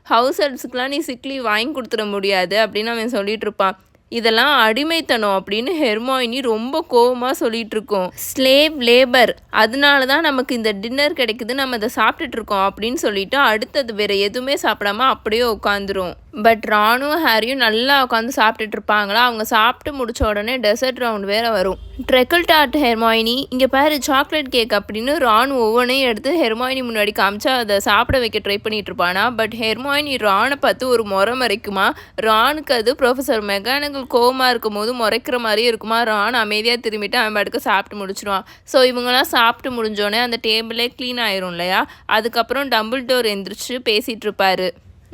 ஹவுஸ் ஹெல்ப்ஸுக்கெலாம் நீ சிக் லீவ் வாங்கி கொடுத்துட முடியாது அப்படின்னு அவன் சொல்லிட்டு இருப்பான். இதெல்லாம் அடிமைத்தனம் அப்படின்னு ஹெர்மோயினி ரொம்ப கோவமாக சொல்லிட்டு இருக்கோம். ஸ்லேவ் லேபர், அதனால தான் நமக்கு இந்த டின்னர் கிடைக்குது, நம்ம அதை சாப்பிட்டுட்டு இருக்கோம் அப்படின்னு சொல்லிட்டு அடுத்தது வேறு எதுவுமே சாப்பிடாம அப்படியே உட்காந்துரும். பட் ரானும் ஹேரியும் நல்லா உட்காந்து சாப்பிட்டுட்டு இருப்பாங்களா. அவங்க சாப்பிட்டு முடிச்ச உடனே டெசர்ட் ரவுண்ட் வேறு வரும். ட்ரெக்கிள் டார்ட் ஹெர்மோயினி, இங்கே பாரு சாக்லேட் கேக் அப்படின்னு ரான் ஒவ்வொன்றையும் எடுத்து ஹெர்மோயினி முன்னாடி காமிச்சா அதை சாப்பிட வைக்க ட்ரை பண்ணிட்டு இருப்பானா. பட் ஹெர்மோயினி ரானை பார்த்து ஒரு முறை மறைக்குமா. ரானுக்கு அது ப்ரொஃபஸர் மெகானிக்கல் கோவமாக இருக்கும் போது முறைக்கிற மாதிரியே இருக்குமா. ரான் அமைதியாக திரும்பிட்டு அவன் பாட்டுக்கு சாப்பிட்டு முடிச்சிடுவான். ஸோ இவங்கெல்லாம் சாப்பிட்டு முடிஞ்சோடனே அந்த டேபிளே க்ளீன் ஆயிரும் இல்லையா. அதுக்கப்புறம் டம்பிள்டோர் எந்திரிச்சு பேசிகிட்டு இருப்பாரு.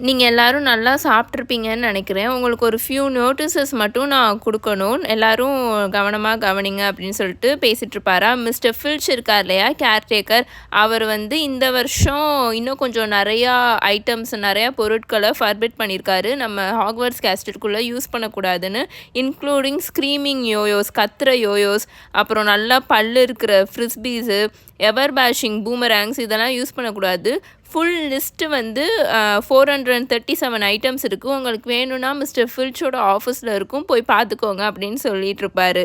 நீங்கள் எல்லோரும் நல்லா சாப்பிட்ருப்பீங்கன்னு நினைக்கிறேன். உங்களுக்கு ஒரு ஃபியூ நோட்டீஸஸ் மட்டும் நான் கொடுக்கணும், எல்லோரும் கவனமாக கவனிங்க அப்படின்னு சொல்லிட்டு பேசிகிட்ருப்பாரா. மிஸ்டர் ஃபில்ச் இருக்கார் இல்லையா, கேர்டேக்கர், அவர் வந்து இந்த வருஷம் இன்னும் கொஞ்சம் நிறையா ஐட்டம்ஸ், நிறையா பொருட்களை ஃபர்பிட் பண்ணியிருக்காரு, நம்ம ஹாக்வர்ட்ஸ் கேஸ்டருக்குள்ளே யூஸ் பண்ணக்கூடாதுன்னு. இன்க்ளூடிங் ஸ்க்ரீமிங் யோயோஸ், கத்துற யோயோஸ், அப்புறம் நல்லா பல் இருக்கிற ஃப்ரிஸ்பீஸு, எவர் பேஷிங் பூமராங்ஸ், இதெல்லாம் யூஸ் பண்ணக்கூடாது. ஃபுல் லிஸ்ட்டு வந்து 437 ஐட்டம்ஸ் இருக்குது. உங்களுக்கு வேணும்னா மிஸ்டர் ஃபில்ச்சோட ஆஃபீஸில் இருக்கும், போய் பார்த்துக்கோங்க அப்படின்னு சொல்லிட்டு இருப்பார்.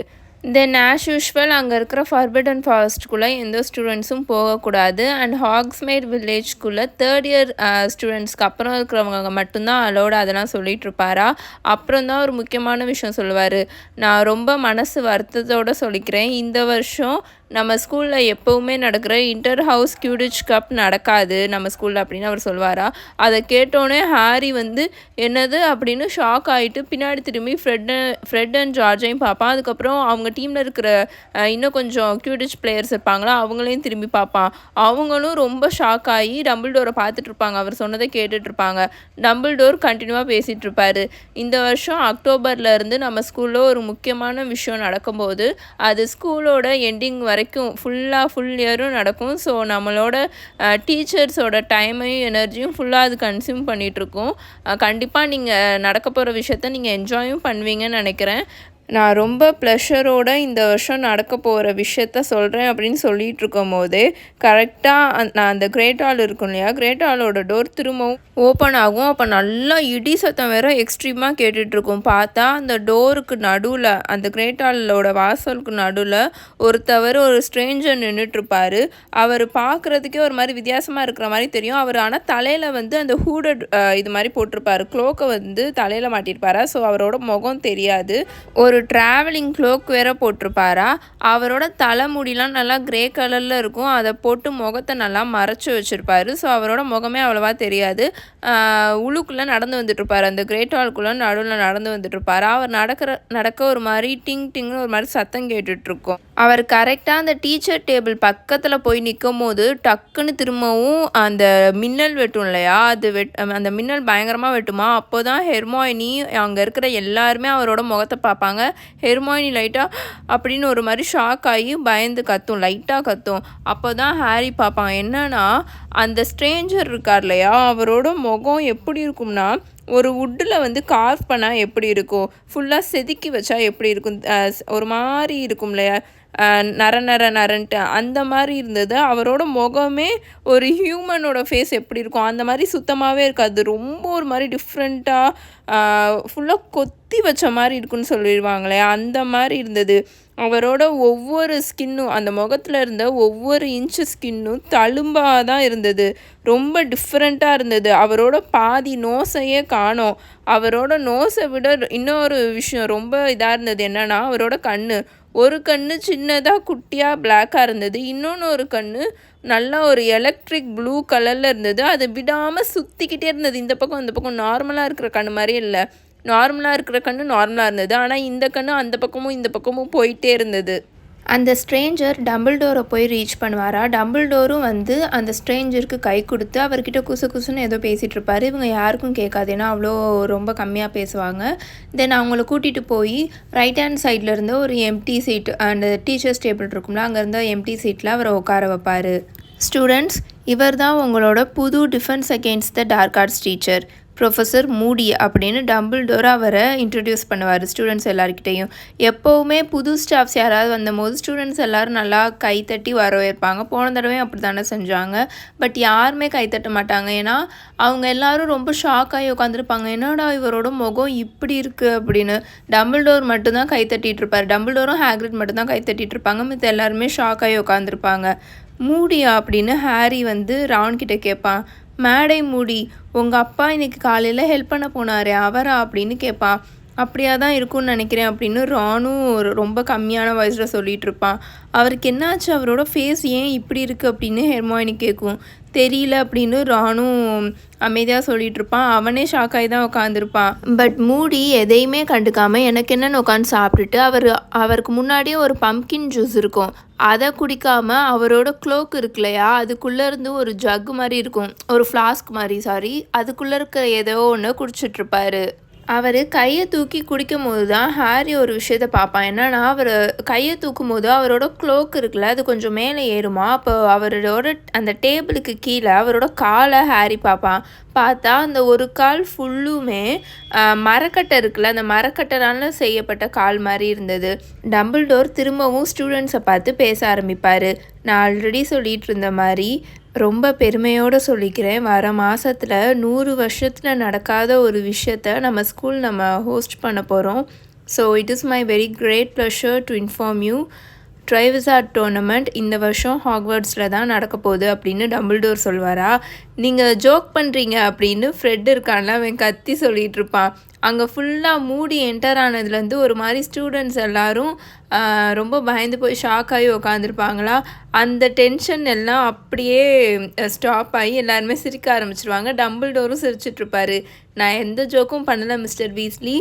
தென் ஆஸ் யூஷுவல் அங்கே இருக்கிற ஃபர்பிடன் ஃபாரஸ்ட்குள்ளே எந்த ஸ்டூடெண்ட்ஸும் போகக்கூடாது. அண்ட் ஹாக்ஸ்மேட் வில்லேஜ்குள்ளே 3rd இயர் ஸ்டூடெண்ட்ஸ்க்கு அப்புறம் இருக்கிறவங்க மட்டும்தான் அலோடு, அதெல்லாம் சொல்லிட்டு இருப்பாரா. அப்புறம் தான் ஒரு முக்கியமான விஷயம் சொல்லுவார். நான் ரொம்ப மனசு வருத்தத்தோடு சொல்லிக்கிறேன், இந்த வருஷம் நம்ம ஸ்கூலில் எப்போவுமே நடக்கிற இன்டர் ஹவுஸ் கியூடிச் கப் நடக்காது நம்ம ஸ்கூலில் அப்படின்னு அவர் சொல்வாரா. அதை கேட்டோன்னே ஹாரி வந்து என்னது அப்படின்னு ஷாக் ஆகிட்டு பின்னாடி திரும்பி ஃப்ரெட் அண்ட் ஜார்ஜையும் பார்ப்பான். அதுக்கப்புறம் அவங்க டீமில் இருக்கிற இன்னும் கொஞ்சம் கியூடிச் பிளேயர்ஸ் இருப்பாங்களா அவங்களையும் திரும்பி பார்ப்பான். அவங்களும் ரொம்ப ஷாக் ஆகி டம்பிள்டோரை பார்த்துட்டு இருப்பாங்க. அவர் சொன்னதை கேட்டுட்டு இருப்பாங்க. டம்பிள்டோர் கண்டினியூவாக பேசிகிட்டு இருப்பார். இந்த வருஷம் அக்டோபர்லேருந்து நம்ம ஸ்கூலில் ஒரு முக்கியமான விஷயம் நடக்கும்போது அது ஸ்கூலோட எண்டிங் வரைக்கும் ஃபுல் இயரும் நடக்கும். ஸோ நம்மளோட டீச்சர்ஸோட டைமையும் எனர்ஜியும் ஃபுல்லாக அது கன்சியூம் பண்ணிகிட்ருக்கோம். கண்டிப்பாக நீங்கள் நடக்க போகிற விஷயத்த நீங்கள் என்ஜாயும் பண்ணுவீங்கன்னு நினைக்கிறேன். நான் ரொம்ப ப்ளஷரோடு இந்த வருஷம் நடக்க போகிற விஷயத்த சொல்கிறேன் அப்படின்னு சொல்லிகிட்டு இருக்கும் போதே கரெக்டாக நான் அந்த கிரேட் ஹால் இருக்கும் இல்லையா, கிரேட் ஹாலோட டோர் திரும்பவும் ஓப்பன் ஆகும். அப்போ நல்லா இடி சத்தம் வேறு எக்ஸ்ட்ரீமாக கேட்டுட்ருக்கும். பார்த்தா அந்த டோருக்கு நடுவில், அந்த கிரேட் ஹாலோட வாசலுக்கு நடுவில் ஒரு ஸ்ட்ரேஞ்சர் நின்றுட்டுருப்பார். அவர் பார்க்குறதுக்கே ஒரு மாதிரி வித்தியாசமாக இருக்கிற மாதிரி தெரியும். அவர் ஆனால் தலையில் வந்து அந்த ஹூடட் இது மாதிரி போட்டிருப்பார், க்ளோக்கை வந்து தலையில் மாட்டியிருப்பாரா. ஸோ அவரோட முகம் தெரியாது. ஒரு ட்ராவலிங் க்ளோக் வேற போட்டிருப்பாரா. அவரோட தலைமுடிலாம் நல்லா கிரே கலரில் இருக்கும். அதை போட்டு முகத்தை நல்லா மறைச்சி வச்சுருப்பாரு. ஸோ அவரோட முகமே அவ்வளோவா தெரியாது. உள்ளுக்குள்ளே நடந்து வந்துட்டுருப்பார், அந்த கிரேட் ஹால்குள்ளே நடுவில் நடந்து வந்துட்டுருப்பார். அவர் நடக்க ஒரு மாதிரி டிங்னு ஒரு மாதிரி சத்தம் கேட்டுட்ருக்கோம். அவர் கரெக்டாக அந்த டீச்சர் டேபிள் பக்கத்தில் போய் நிற்கும் போது டக்குன்னு திரும்பவும் அந்த மின்னல் வெட்டும் இல்லையா, அந்த மின்னல் பயங்கரமாக வெட்டுமா. அப்போ தான் ஹெர்மாயினி அங்கே இருக்கிற எல்லாருமே அவரோட முகத்தை பார்ப்பாங்க. ஹெர்மாயினி லைட்டாக அப்படின்னு ஒரு மாதிரி ஷாக் ஆகி பயந்து லைட்டாக கத்தும். அப்போ தான் ஹாரி பார்ப்பான். என்னன்னா அந்த ஸ்ட்ரேஞ்சர் இருக்கார் இல்லையா, அவரோட முகம் எப்படி இருக்கும்னா ஒரு வுட்டில் வந்து கார்வ் பண்ணால் எப்படி இருக்கும், ஃபுல்லாக செதுக்கி வச்சா எப்படி இருக்கும், ஒரு மாதிரி இருக்கும் இல்லையா, நரன்ட்டு அந்த மாதிரி இருந்தது. அவரோட முகமே ஒரு ஹியூமனோட ஃபேஸ் எப்படி இருக்கும் அந்த மாதிரி சுத்தமாகவே இருக்காது. ரொம்ப ஒரு மாதிரி டிஃப்ரெண்ட்டாக ஃபுல்லாக கொத்தி வச்ச மாதிரி இருக்குன்னு சொல்லிடுவாங்களே அந்த மாதிரி இருந்தது. அவரோட ஒவ்வொரு ஸ்கின்னும், அந்த முகத்தில் இருந்த ஒவ்வொரு இன்ச்சு ஸ்கின்னும் தழும்பாக தான் இருந்தது. ரொம்ப டிஃப்ரெண்ட்டாக இருந்தது. அவரோட பாதி நோஸையே காணோம். அவரோட நோஸை விட இன்னொரு விஷயம் ரொம்ப இதாக இருந்தது என்னென்னா, அவரோட ஒரு கண்ணு சின்னதாக குட்டியாக பிளாக்காக இருந்தது. ஒரு கண்ணு நல்லா ஒரு எலக்ட்ரிக் ப்ளூ கலரில் இருந்தது. அது விடாமல் சுற்றிக்கிட்டே இருந்தது. இந்த பக்கம் அந்த பக்கம் நார்மலாக இருக்கிற கண்ணு மாதிரியே இல்லை. நார்மலாக இருக்கிற கண்ணு நார்மலாக இருந்தது. ஆனால் இந்த கண்ணு அந்த பக்கமும் இந்த பக்கமும் போயிட்டே இருந்தது. அந்த ஸ்ட்ரேஞ்சர் டம்பிள்டோரை போய் ரீச் பண்ணுவாரா. டம்பிள்டோரும் வந்து அந்த ஸ்ட்ரேஞ்சருக்கு கை கொடுத்து அவர்கிட்ட குசுன்னு ஏதோ பேசிகிட்டு இருப்பார். இவங்க யாருக்கும் கேட்காது, ஏன்னா அவ்வளோ ரொம்ப கம்மியாக பேசுவாங்க. தென் அவங்கள கூட்டிகிட்டு போய் ரைட் ஹேண்ட் சைடில் இருந்த ஒரு எம்டி சீட், அந்த டீச்சர்ஸ் டேபிள் இருக்கும்ல, அங்கே இருந்த எம்டி சீட்டில் அவரை உட்கார வைப்பார். ஸ்டூடெண்ட்ஸ், இவர் தான் உங்களோட புது defence against the dark arts teacher professor Moody அப்படின்னு டம்பிள்டோர் அவரை இன்ட்ரடியூஸ் பண்ணுவார் ஸ்டூடெண்ட்ஸ் எல்லாருக்கிட்டையும். எப்போவுமே புது ஸ்டாஃப்ஸ் யாராவது வந்தபோது ஸ்டூடெண்ட்ஸ் எல்லோரும் நல்லா கைத்தட்டி வரவேற்பாங்க. போன தடவையும் அப்படி தானே செஞ்சாங்க. பட் யாருமே கைத்தட்ட மாட்டாங்க. ஏன்னா அவங்க எல்லோரும் ரொம்ப ஷாக் ஆகி உட்காந்துருப்பாங்க. என்னடா இவரோட முகம் இப்படி இருக்குது அப்படின்னு. டம்பிள்டோர் மட்டும்தான் கைத்தட்டிகிட்டு இருப்பார். டம்பிள்டோரும் ஹேக்ரிட் மட்டும்தான் கைத்தட்டிகிட்டு இருப்பாங்க. மித்த எல்லாருமே ஷாக் ஆகி உட்காந்துருப்பாங்க. மூடியா அப்படின்னு ஹாரி வந்து ரான்கிட்ட கேட்பான். மேடை மூடி, உங்கள் அப்பா இன்றைக்கி காலையில் ஹெல்ப் பண்ண போனாரே அவரா அப்படின்னு கேட்பான். அப்படியா தான் இருக்கும்னு நினைக்கிறேன் அப்படின்னு ரானும் ரொம்ப கம்மியான வாய்ஸில் சொல்லிகிட்டு இருப்பான். அவருக்கு என்னாச்சு, அவரோட ஃபேஸ் ஏன் இப்படி இருக்குது அப்படின்னு ஹெர்மாயினி கேட்கும். தெரியல அப்படின்னு ரானும் அமைதியாக சொல்லிகிட்டு இருப்பான். அவனே ஷாக்காகி தான் உட்காந்துருப்பான். பட் மூடி எதையுமே கண்டுக்காமல் எனக்கு என்னென்னு உட்காந்து சாப்பிட்டுட்டு அவருக்கு முன்னாடியே ஒரு பம்கின் ஜூஸ் இருக்கும், அதை குடிக்காமல் அவரோட க்ளோக் இருக்கு இல்லையா, அதுக்குள்ளே இருந்து ஒரு ஜக்கு மாதிரி இருக்கும், ஒரு ஃப்ளாஸ்க் மாதிரி அதுக்குள்ளே இருக்கிற ஏதோ ஒன்று குடிச்சிட்ருப்பாரு. அவர் கையை தூக்கி குடிக்கும் போது தான் ஹாரி ஒரு விஷயத்த பார்ப்பான். என்னன்னா, அவர் கையை தூக்கும் போது அவரோட க்ளோக் இருக்குல்ல, அது கொஞ்சம் மேலே ஏறுமா. அப்போ அவரோட அந்த டேபிளுக்கு கீழே அவரோட காலை ஹாரி பார்ப்பான். பார்த்தா அந்த ஒரு கால் ஃபுல்லுமே மரக்கட்டை இருக்குல்ல, அந்த மரக்கட்டைனால செய்யப்பட்ட கால் மாதிரி இருந்தது. டம்பிள்டோர் திரும்பவும் ஸ்டூடெண்ட்ஸை பார்த்து பேச ஆரம்பிப்பார். நான் ஆல்ரெடி சொல்லிகிட்டு இருந்த மாதிரி ரொம்ப பெருமையோடு சொல்லிக்கிறேன், வர மாதத்தில் 100 வருஷத்தில் நடக்காத ஒரு விஷயத்தை நம்ம ஹோஸ்ட் பண்ண போகிறோம். So it is my very great pleasure to inform you, Triwizard tournament இந்த வருஷம் ஹாக்வர்ட்ஸில் தான் நடக்க போகுது அப்படின்னு டம்பிள்டோர் சொல்வாரா. நீங்கள் ஜோக் பண்ணுறீங்க அப்படின்னு ஃப்ரெட் இருக்கான்ல அவன் கத்தி சொல்லிகிட்டு இருப்பான். அங்கே ஃபுல்லாக மூடி என்டர் ஆனதுலேருந்து ஒரு மாதிரி ஸ்டூடெண்ட்ஸ் எல்லோரும் ரொம்ப பயந்து போய் ஷாக் ஆகி உக்காந்துருப்பாங்களா. அந்த டென்ஷன் எல்லாம் அப்படியே ஸ்டாப் ஆகி எல்லாருமே சிரிக்க ஆரம்பிச்சிருவாங்க. டம்பிள்டோரும் சிரிச்சிட்ருப்பாரு. நான் எந்த ஜோக்கும் பண்ணலை மிஸ்டர் வீஸ்லி,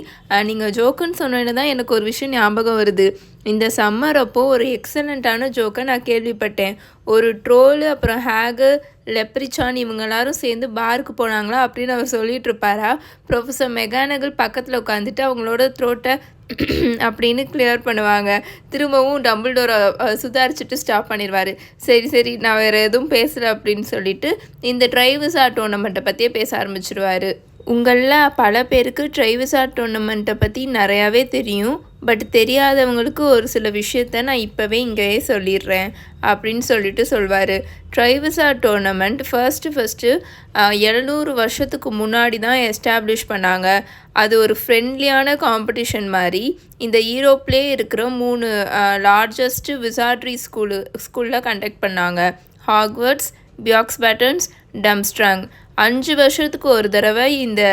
நீங்கள் ஜோக்குன்னு சொன்னோன்னு தான் எனக்கு ஒரு விஷயம் ஞாபகம் வருது. இந்த சம்மர் அப்போது ஒரு எக்ஸலண்ட்டான ஜோக்கை நான் கேள்விப்பட்டேன். ஒரு ட்ரோலு அப்புறம் ஹேகு லெப்ரிச்சான் இவங்க எல்லாரும் சேர்ந்து பாருக்கு போனாங்களா அப்படின்னு அவர் சொல்லிகிட்டு இருப்பாரா. ப்ரொஃபஸர் மெகானகல் பக்கத்தில் உட்காந்துட்டு அவங்களோட த்ரோட்டை அப்படின்னு கிளியர் பண்ணுவாங்க. திரும்பவும் டம்பிள்டோரை சுதாரிச்சுட்டு ஸ்டாப் பண்ணிடுவார். சரி நான் வேறு எதுவும் பேசலை அப்படின்னு சொல்லிட்டு இந்த ட்ரைவிசார் டோர்னமெண்ட்டை பற்றியே பேச ஆரம்பிச்சிடுவார். உங்களில் பல பேருக்கு ட்ரைவிசார் டோர்னமெண்ட்டை பற்றி நிறையாவே தெரியும். பட் தெரியாதவங்களுக்கு ஒரு சில விஷயத்த நான் இப்போவே இங்கேயே சொல்லிடுறேன் அப்படின்னு சொல்லிட்டு சொல்வார். ட்ரைவிசார் டோர்னமெண்ட் ஃபர்ஸ்ட்டு 700 வருஷத்துக்கு முன்னாடி தான் எஸ்டாப்ளிஷ் பண்ணாங்க. அது ஒரு ஃப்ரெண்ட்லியான காம்படிஷன் மாதிரி. இந்த யூரோப்லேயே இருக்கிற 3 லார்ஜஸ்ட்டு விசார்ட்ரி ஸ்கூலில் கண்டக்ட் பண்ணாங்க. ஹாக்வர்ட்ஸ், பியாக்ஸ்பேட்டன்ஸ், டம்ஸ்ட்ராங். 5 வருஷத்துக்கு ஒரு தடவை இந்த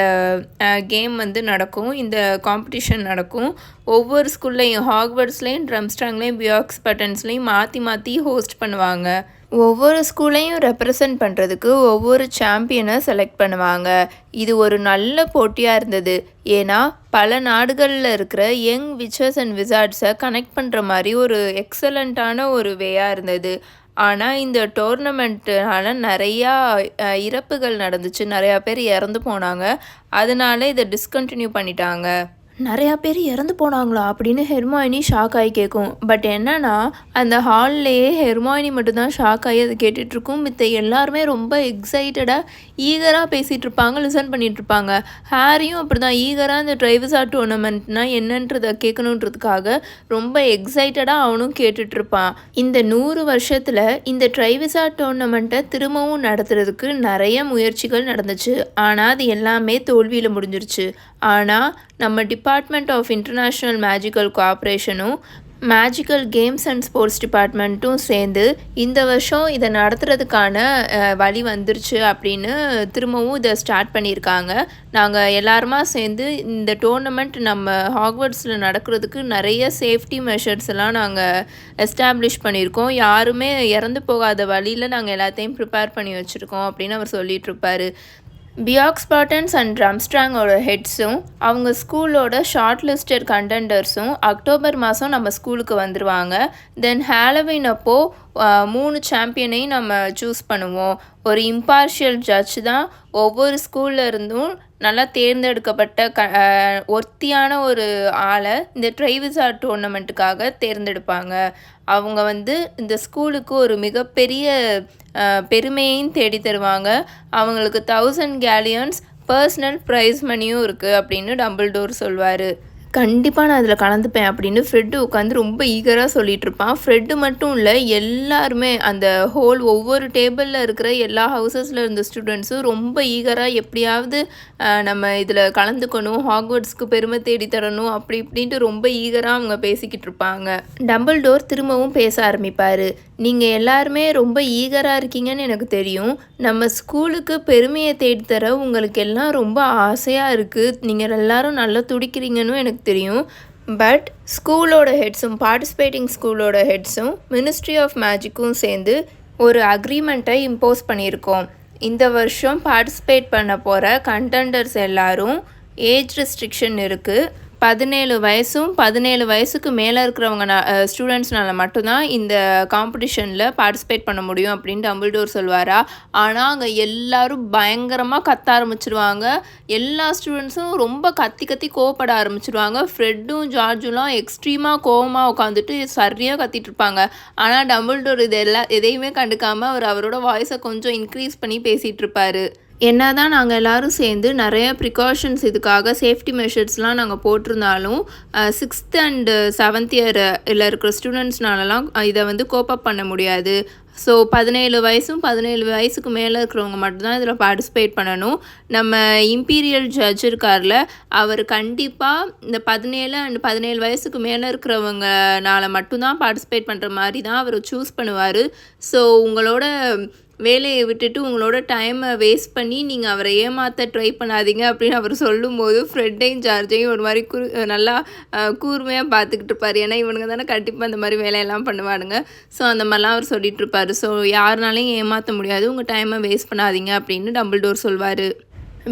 கேம் நடக்கும், இந்த காம்படிஷன் நடக்கும். ஒவ்வொரு ஸ்கூல்லையும் ஹாக்வர்ட்ஸ்லேயும் ட்ரம்ஸ்ட்ராங்லேயும் பியாக்ஸ்பேட்டன்ஸ்லேயும் மாற்றி ஹோஸ்ட் பண்ணுவாங்க. ஒவ்வொரு ஸ்கூலையும் ரெப்ரசன்ட் பண்ணுறதுக்கு ஒவ்வொரு சாம்பியனை செலக்ட் பண்ணுவாங்க. இது ஒரு நல்ல போட்டியாக இருந்தது. ஏன்னா பல நாடுகளில் இருக்கிற யங் விச்சர்ஸ் அண்ட் விசார்ட்ஸை கனெக்ட் பண்ணுற மாதிரி ஒரு எக்ஸலண்ட்டான ஒரு வேயாக இருந்தது. ஆனால் இந்த டோர்னமெண்ட்னால நிறையா இறப்புகள் நடந்துச்சு. நிறையா பேர் இறந்து போனாங்க. அதனால இதை டிஸ்கண்டினியூ பண்ணிட்டாங்க. நிறையா பேர் இறந்து போனாங்களா அப்படின்னு ஹெர்மாயினி ஷாக் ஆகி கேட்கும். பட் என்னன்னா அந்த ஹால்லையே ஹெர்மாயினி மட்டும்தான் ஷாக் ஆகி அதை கேட்டுட்ருக்கும். மித்த எல்லாருமே ரொம்ப எக்ஸைட்டடாக ஈகராக பேசிகிட்டு இருப்பாங்க, லிசன் பண்ணிகிட்ருப்பாங்க. ஹாரியும் அப்படி தான் ஈகராக இந்த ட்ரைவிசார் டோர்னமெண்ட்னா என்னன்றதை கேட்கணுன்றதுக்காக ரொம்ப எக்ஸைட்டடாக அவனும் கேட்டுட்ருப்பான். இந்த 100 வருஷத்தில் இந்த ட்ரைவிசார் டோர்னமெண்ட்டை திரும்பவும் நடத்துறதுக்கு நிறைய முயற்சிகள் நடந்துச்சு. ஆனால் அது எல்லாமே தோல்வியில் முடிஞ்சிருச்சு. ஆனால் நம்ம டிபார்ட்மெண்ட் ஆஃப் இன்டர்நேஷ்னல் மேஜிக்கல் கோஆப்ரேஷனும் மேஜிக்கல் கேம்ஸ் அண்ட் ஸ்போர்ட்ஸ் டிபார்ட்மெண்ட்டும் சேர்ந்து இந்த வருஷம் இதை நடத்துறதுக்கான வழி வந்துருச்சு அப்படின்னு திரும்பவும் இதை ஸ்டார்ட் பண்ணியிருக்காங்க. நாங்கள் எல்லாருமா சேர்ந்து இந்த டோர்னமெண்ட் நம்ம ஹாக்வர்ட்ஸில் நடக்கிறதுக்கு நிறைய சேஃப்டி மெஷர்ஸ் எல்லாம் நாங்கள் எஸ்டாப்ளிஷ் பண்ணியிருக்கோம். யாருமே இறந்து போகாத வழியில் நாங்கள் எல்லாத்தையும் ப்ரிப்பேர் பண்ணி வச்சுருக்கோம் அப்படின்னு அவர் சொல்லிகிட்ருப்பார். பியாக்ஸ்பேட்டன்ஸ் அண்ட் ட்ரம்ஸ்ட்ராங்கோட ஹெட்ஸும் அவங்க ஸ்கூலோட ஷார்ட் லிஸ்டட் கண்டெண்டர்ஸும் அக்டோபர் மாதம் நம்ம ஸ்கூலுக்கு வந்துடுவாங்க. தென் ஹாலோவின் அப்போது 3 சாம்பியனையும் நம்ம சூஸ் பண்ணுவோம். ஒரு இம்பார்ஷியல் ஜட்ஜ் தான் ஒவ்வொரு ஸ்கூலில் இருந்தும் நல்லா தேர்ந்தெடுக்கப்பட்ட ஒர்த்தியான ஒரு ஆளை இந்த ட்ரைவிசார் டோர்னமெண்ட்டுக்காக தேர்ந்தெடுப்பாங்க. அவங்க இந்த ஸ்கூலுக்கு ஒரு மிகப்பெரிய பெருமையையும் தேடி தருவாங்க. அவங்களுக்கு 1000 கேலியன்ஸ் பர்சனல் ப்ரைஸ் மணியும் இருக்குது அப்படின்னு டம்பிள்டோர் சொல்வார். கண்டிப்பாக நான் அதில் கலந்துப்பேன் அப்படின்னு ஃப்ரெட்டு உட்காந்து ரொம்ப ஈகராக சொல்லிகிட்டு இருப்பான். ஃப்ரெட்டு மட்டும் இல்லை, எல்லாருமே அந்த ஒவ்வொரு டேபிளில் இருக்கிற எல்லா ஹவுசஸில் இருந்த ஸ்டூடெண்ட்ஸும் ரொம்ப ஈகராக எப்படியாவது நம்ம இதில் கலந்துக்கணும், ஹாக்வர்ட்ஸ்க்கு பெருமை தேடி தரணும் அப்படி இப்படின்ட்டு ரொம்ப ஈகராக அவங்க பேசிக்கிட்டு இருப்பாங்க. டம்பிள்டோர் திரும்பவும் பேச ஆரம்பிப்பார். நீங்கள் எல்லாருமே ரொம்ப ஈகராக இருக்கீங்கன்னு எனக்கு தெரியும். நம்ம ஸ்கூலுக்கு பெருமையை தேடித்தர உங்களுக்கு எல்லாம் ரொம்ப ஆசையாக இருக்குது. நீங்கள் எல்லாரும் நல்லா துடிக்கிறீங்கன்னு எனக்கு தெரியும். பட் ஸ்கூலோட ஹெட்ஸும் பார்ட்டிசிபேட்டிங் ஸ்கூலோட ஹெட்ஸும் மினிஸ்ட்ரி ஆஃப் மேஜிக்கும் சேர்ந்து ஒரு அக்ரிமெண்ட்டை இம்போஸ் பண்ணியிருக்கோம். இந்த வருஷம் பார்ட்டிசிபேட் பண்ண போகிற கண்டெண்டர்ஸ் எல்லாரும் ஏஜ் ரெஸ்ட்ரிக்ஷன் இருக்குது. 17 வயசும் 17 வயசுக்கு மேலே இருக்கிறவங்க ஸ்டூடெண்ட்ஸ்னால மட்டும்தான் இந்த காம்படிஷனில் பார்ட்டிசிபேட் பண்ண முடியும் அப்படின்னு டம்பிள்டோர் சொல்வாரா. ஆனால் அங்கே எல்லோரும் பயங்கரமாக கத்த ஆரம்பிச்சிருவாங்க. எல்லா ஸ்டூடெண்ட்ஸும் ரொம்ப கத்தி கோவப்பட ஆரம்பிச்சிருவாங்க. ஃப்ரெட்டும் ஜார்ஜுலாம் எக்ஸ்ட்ரீமாக கோவமாக உட்காந்துட்டு சரியாக கத்திட்டு இருப்பாங்க. ஆனால் டம்பிள்டோர் எதையுமே கண்டுக்காமல் அவரோட வாய்ஸை கொஞ்சம் இன்க்ரீஸ் பண்ணி பேசிகிட்டு இருப்பார். என்னதான் நாங்கள் எல்லோரும் சேர்ந்து நிறைய ப்ரிகாஷன்ஸ் இதுக்காக சேஃப்டி மெஷர்ஸ்லாம் நாங்கள் போட்டிருந்தாலும் 6th and 7th இயரில் இருக்கிற ஸ்டூடெண்ட்ஸ்னாலலாம் இதை கோப்பப் பண்ண முடியாது. ஸோ 17 வயசும் 17 வயசுக்கு மேலே இருக்கிறவங்க மட்டும்தான் இதில் பார்ட்டிசிபேட் பண்ணணும். நம்ம இம்பீரியல் ஜட்ஜ் இருக்கார்ல, அவர் கண்டிப்பாக இந்த 17 and 17 வயசுக்கு மேலே இருக்கிறவங்கனால மட்டும்தான் பார்ட்டிசிபேட் பண்ணுற மாதிரி தான் அவர் சூஸ் பண்ணுவார். ஸோ உங்களோட வேலையை விட்டுட்டு உங்களோட டைமை வேஸ்ட் பண்ணி நீங்கள் அவரை ஏமாற்ற ட்ரை பண்ணாதீங்க அப்படின்னு அவர் சொல்லும்போது ஃப்ரெட்டையும் ஜார்ஜையும் ஒரு மாதிரி நல்லா கூர்மையாக பார்த்துக்கிட்டு இருப்பார். ஏன்னா இவனுங்க தானே கண்டிப்பாக அந்த மாதிரி வேலையெல்லாம் பண்ணுவானுங்க. ஸோ அந்த மாதிரிலாம் அவர் சொல்லிட்டு இருப்பார். ஸோ யாருனாலையும் ஏமாற்ற முடியாது, உங்கள் டைமை வேஸ்ட் பண்ணாதீங்க அப்படின்னு டம்பிள்டோர் சொல்வார்.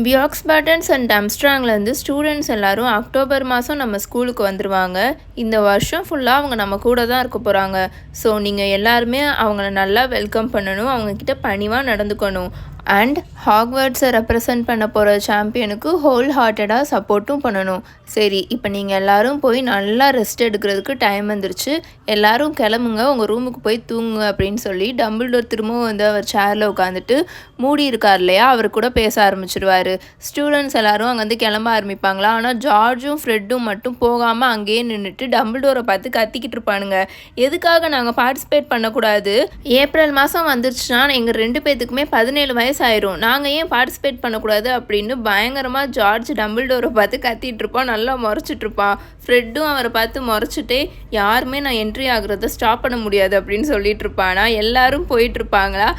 பியாக்ஸ்பேட்டன்ஸ் அண்ட் டம்ஸ்ட்ராங்லேருந்து ஸ்டூடெண்ட்ஸ் எல்லோரும் அக்டோபர் மாதம் நம்ம ஸ்கூலுக்கு வந்துடுவாங்க. இந்த வருஷம் ஃபுல்லாக அவங்க நம்ம கூட தான் இருக்க போகிறாங்க. ஸோ நீங்கள் எல்லாருமே அவங்கள நல்லா வெல்கம் பண்ணணும், அவங்கக்கிட்ட பணிவாக நடந்துக்கணும். அண்ட் ஹாக்வர்ட்ஸை ரெப்ரசன்ட் பண்ண போகிற சாம்பியனுக்கு ஹோல் ஹார்ட்டடாக சப்போர்ட்டும் பண்ணணும். சரி, இப்போ நீங்கள் எல்லோரும் போய் நல்லா ரெஸ்ட் எடுக்கிறதுக்கு டைம் வந்துருச்சு, எல்லோரும் கிளம்புங்க, உங்கள் ரூமுக்கு போய் தூங்குங்க அப்படின்னு சொல்லி டம்பிள்டோர் திரும்பவும் வந்து அவர் சேரில் உட்காந்துட்டு மூடி இருக்கார் இல்லையா, அவர் கூட பேச ஆரம்பிச்சிடுவார். ஸ்டூடெண்ட்ஸ் எல்லோரும் அங்கே வந்து கிளம்ப ஆரம்பிப்பாங்களா. ஆனால் ஜார்ஜும் ஃப்ரெட்டும் மட்டும் போகாமல் அங்கேயே நின்றுட்டு டம்பிள்டோரை பார்த்து கத்திக்கிட்டு இருப்பானுங்க. எதுக்காக நாங்கள் பார்ட்டிசிபேட் பண்ணக்கூடாது? ஏப்ரல் மாதம் வந்துருச்சுன்னா எங்கள் 2 பேத்துக்குமே 17 வயசு ஆயிரும், நாங்கள் ஏன் பார்ட்டிசிபேட் பண்ணக்கூடாது அப்படின்னு பயங்கரமாக ஜார்ஜ் டம்பிள்டோரை பார்த்து கத்திட்டு இருப்பான், நல்லா முறைச்சிட்டு இருப்பான். ஃப்ரெட்டும் அவரை பார்த்து முறைச்சிட்டே யாருமே நான் என்ட்ரி ஆகுறத ஸ்டாப் பண்ண முடியாது அப்படின்னு சொல்லிட்டு இருப்பானா. எல்லாரும் போயிட்டு இருப்பாங்களா.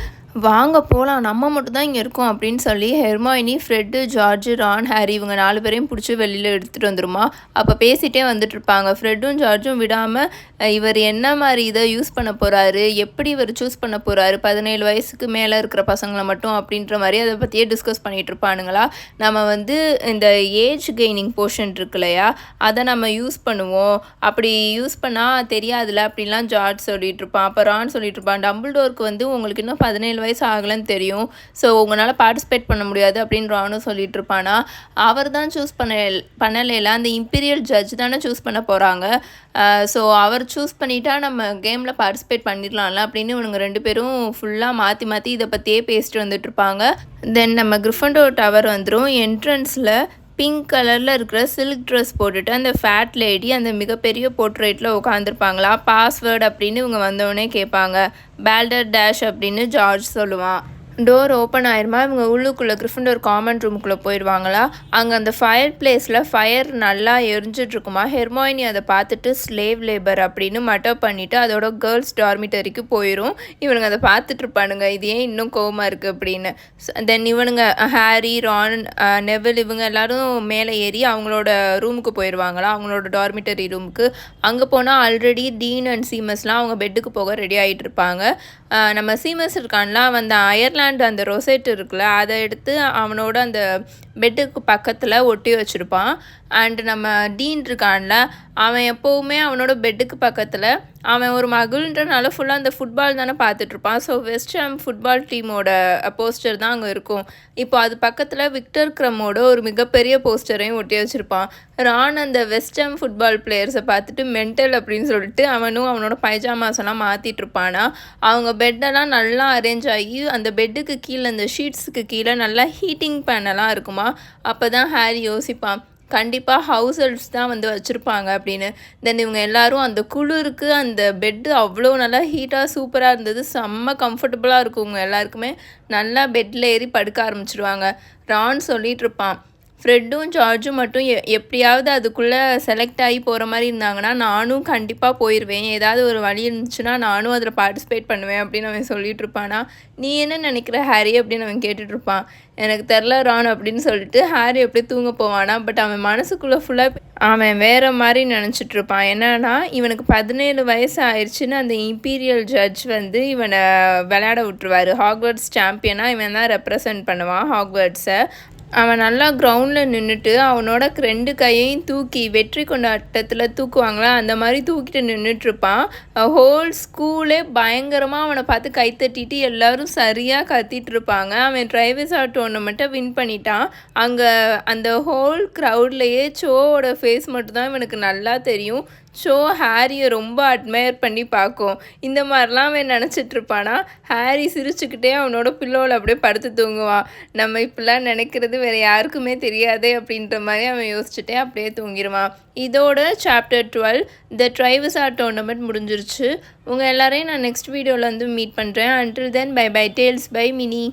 வாங்க போகலாம், நம்ம மட்டும் தான் இங்கே இருக்கோம் அப்படின்னு சொல்லி Hermione, Fred, George, Ron, Harry இவங்க 4 பேரையும் பிடிச்சி வெளியில் எடுத்துகிட்டு வந்துருமா. அப்போ பேசிகிட்டே வந்துட்டுருப்பாங்க. ஃப்ரெட்டும் ஜார்ஜும் விடாமல் இவர் என்ன மாதிரி இதை யூஸ் பண்ண போகிறாரு, எப்படி இவர் சூஸ் பண்ண போகிறாரு 17 வயசுக்கு மேலே இருக்கிற பசங்களை மட்டும் அப்படின்ற மாதிரி அதை பற்றியே டிஸ்கஸ் பண்ணிகிட்டு இருப்பானுங்களா. நம்ம வந்து இந்த ஏஜ் கெய்னிங் போர்ஷன் இருக்கு இல்லையா, அதை நம்ம யூஸ் பண்ணுவோம், அப்படி யூஸ் பண்ணால் தெரியாதுல்ல அப்படின்லாம் ஜார்ஜ் சொல்லிகிட்டு இருப்பான். அப்போ ரான் சொல்லிட்டு இருப்பான், டம்பிள்டோருக்கு வந்து உங்களுக்கு இன்னும் 17 வயசு ஆகலன்னு தெரியும், ஸோ உங்களால் பார்ட்டிசிபேட் பண்ண முடியாது அப்படின்னு ரானும் சொல்லிட்டு இருப்பானா. அவர் தான் சூஸ் பண்ணலைல, அந்த இம்பீரியல் ஜட்ஜ் தானே சூஸ் பண்ண போகிறாங்க. ஸோ அவர் சூஸ் பண்ணிட்டா நம்ம கேமில் பார்ட்டிசிபேட் பண்ணிடலாம்ல அப்படின்னு இவனுங்க 2 பேரும் ஃபுல்லாக மாற்றி மாற்றி இதை பற்றியே பேசிட்டு வந்துட்டுருப்பாங்க. தென் நம்ம கிரிஃபண்டோர் டவர் வந்துடும். என்ட்ரன்ஸில் பிங்க் கலரில் இருக்கிற சில்க் ட்ரெஸ் போட்டுட்டு அந்த ஃபேட் லேடி அந்த மிகப்பெரிய போர்ட்ரேட்டில் உட்காந்துருப்பாங்களா. பாஸ்வேர்டு அப்படின்னு இவங்க வந்தவொடனே கேட்பாங்க. பேல்டர் டேஷ் அப்படின்னு ஜார்ஜ் சொல்லுவான். டோர் ஓப்பன் ஆயிருமா. இவங்க உள்ளுக்குள்ளே கிரிஃபண்டோர் காமன் ரூமுக்குள்ளே போயிடுவாங்களா. அங்கே அந்த ஃபயர் பிளேஸில் ஃபயர் நல்லா எரிஞ்சிட்ருக்குமா. ஹெர்மாயினி அதை பார்த்துட்டு ஸ்லேவ் லேபர் அப்படின்னு மட்டப் பண்ணிவிட்டு அதோட கேர்ள்ஸ் டார்மிட்டரிக்கு போயிடும். இவனுங்க அதை பார்த்துட்ருப்பானுங்க, இது ஏன் இன்னும் கோவமாக இருக்குது அப்படின்னு. தென் இவனுங்க ஹாரி, ரான், நெவில் இவங்க எல்லோரும் மேலே ஏறி அவங்களோட ரூமுக்கு போயிடுவாங்களா, அவங்களோட டார்மிட்டரி ரூமுக்கு. அங்கே போனால் ஆல்ரெடி டீன் அண்ட் சீமஸ்லாம் அவங்க பெட்டுக்கு போக ரெடி ஆகிட்டு இருப்பாங்க. நம்ம சீமஸ் இருக்கான்லாம் அந்த அயர்லாண்டு அந்த ரொசெட் இருக்குல்ல, அதை எடுத்து அவனோட அந்த பெட்டுக்கு பக்கத்தில் ஒட்டி வச்சுருப்பான். அண்டு நம்ம டீன் இருக்கான்ல, அவன் எப்போவுமே அவனோட பெட்டுக்கு பக்கத்தில் அவன் ஒரு மகிழ்ன்றனால ஃபுல்லாக அந்த ஃபுட்பால் தானே பார்த்துட்ருப்பான். ஸோ வெஸ்ட் ஹாம் ஃபுட்பால் டீமோட போஸ்டர் தான் அங்கே இருக்கும். இப்போ அது பக்கத்தில் விக்டர் க்ரமோட ஒரு மிகப்பெரிய போஸ்டரையும் ஒட்டி வச்சுருப்பான். ரான் அந்த வெஸ்ட் ஹாம் ஃபுட்பால் பிளேயர்ஸை பார்த்துட்டு மென்டல் அப்படின்னு சொல்லிட்டு அவனும் அவனோட பைஜாமாஸ் எல்லாம் மாற்றிட்டு இருப்பானா. அவங்க பெட்டெல்லாம் நல்லா அரேஞ்ச் ஆகி அந்த பெட்டுக்கு கீழே அந்த ஷீட்ஸுக்கு கீழே நல்லா ஹீட்டிங் பேனெல்லாம் இருக்குமா. அப்போ தான் ஹாரி யோசிப்பான், கண்டிப்பாக ஹவுஸ் ஹெல்ப்ஸ் தான் வந்து வச்சுருப்பாங்க அப்படின்னு. தென் இவங்க எல்லோரும் அந்த குளிருக்கு அந்த பெட்டு அவ்வளோ நல்லா ஹீட்டாக சூப்பராக இருந்தது, செம்ம கம்ஃபர்டபுளாக இருக்கும். இவங்க எல்லாருக்குமே நல்லா பெட்டில் ஏறி படுக்க ஆரம்பிச்சிடுவாங்க. ரான் சொல்லிகிட்டு இருப்பான், ஃப்ரெட்டும் ஜார்ஜும் மட்டும் எப்படியாவது அதுக்குள்ளே செலக்ட் ஆகி போகிற மாதிரி இருந்தாங்கன்னா நானும் கண்டிப்பாக போயிடுவேன், ஏதாவது ஒரு வழி இருந்துச்சுன்னா நானும் அதில் பார்ட்டிசிபேட் பண்ணுவேன் அப்படின்னு அவன் சொல்லிட்டு இருப்பானா. நீ என்ன நினைக்கிற ஹாரி அப்படின்னு அவன் கேட்டுட்ருப்பான். எனக்கு தெரில ரான் அப்படின்னு சொல்லிட்டு ஹாரி அப்படியே தூங்க போவானா. பட் அவன் மனசுக்குள்ளே ஃபுல்லாக அவன் வேறு மாதிரி நினச்சிட்ருப்பான். என்னன்னா இவனுக்கு 17 வயசு ஆயிடுச்சுன்னு அந்த இம்பீரியல் ஜட்ஜ் வந்து இவனை விளையாட விட்டுருவார். ஹாக்வர்ட்ஸ் சாம்பியனாக இவன் தான் ரெப்ரசன்ட் பண்ணுவான் ஹாக்வர்ட்ஸை. அவன் நல்லா கிரவுண்டில் நின்றுட்டு அவனோட 2 கையையும் தூக்கி வெற்றி கொண்டாட்டத்தில் தூக்குவாங்களா, அந்த மாதிரி தூக்கிட்டு நின்றுட்டுருப்பான். ஹோல் ஸ்கூலே பயங்கரமாக அவனை பார்த்து கைத்தட்டிட்டு எல்லோரும் சரியாக கத்திட்டு இருப்பாங்க. அவன் ட்ரைவர்ஸாக டோர்னமெண்ட்டை வின் பண்ணிட்டான். அங்கே அந்த ஹோல் க்ரௌட்லேயே சோவோட ஃபேஸ் மட்டும்தான் இவனுக்கு நல்லா தெரியும். ஷோ ஹாரியை ரொம்ப அட்மையர் பண்ணி பார்க்கும். இந்த மாதிரிலாம் அவன் நினச்சிட்ருப்பானா. ஹாரி சிரிச்சுக்கிட்டே அவனோட பில்லோவில் அப்படியே படுத்து தூங்குவான். நம்ம இப்படிலாம் நினைக்கிறது வேறு யாருக்குமே தெரியாதே அப்படின்ற மாதிரி அவன் யோசிச்சுட்டே அப்படியே தூங்கிடுவான். இதோட சாப்டர் 12 த ட்ரைவர்ஸார் டோர்னமெண்ட் முடிஞ்சிருச்சு. உங்கள் எல்லாரையும் நான் நெக்ஸ்ட் வீடியோவில் வந்து மீட் பண்ணுறேன். Until then bye bye tales by mini.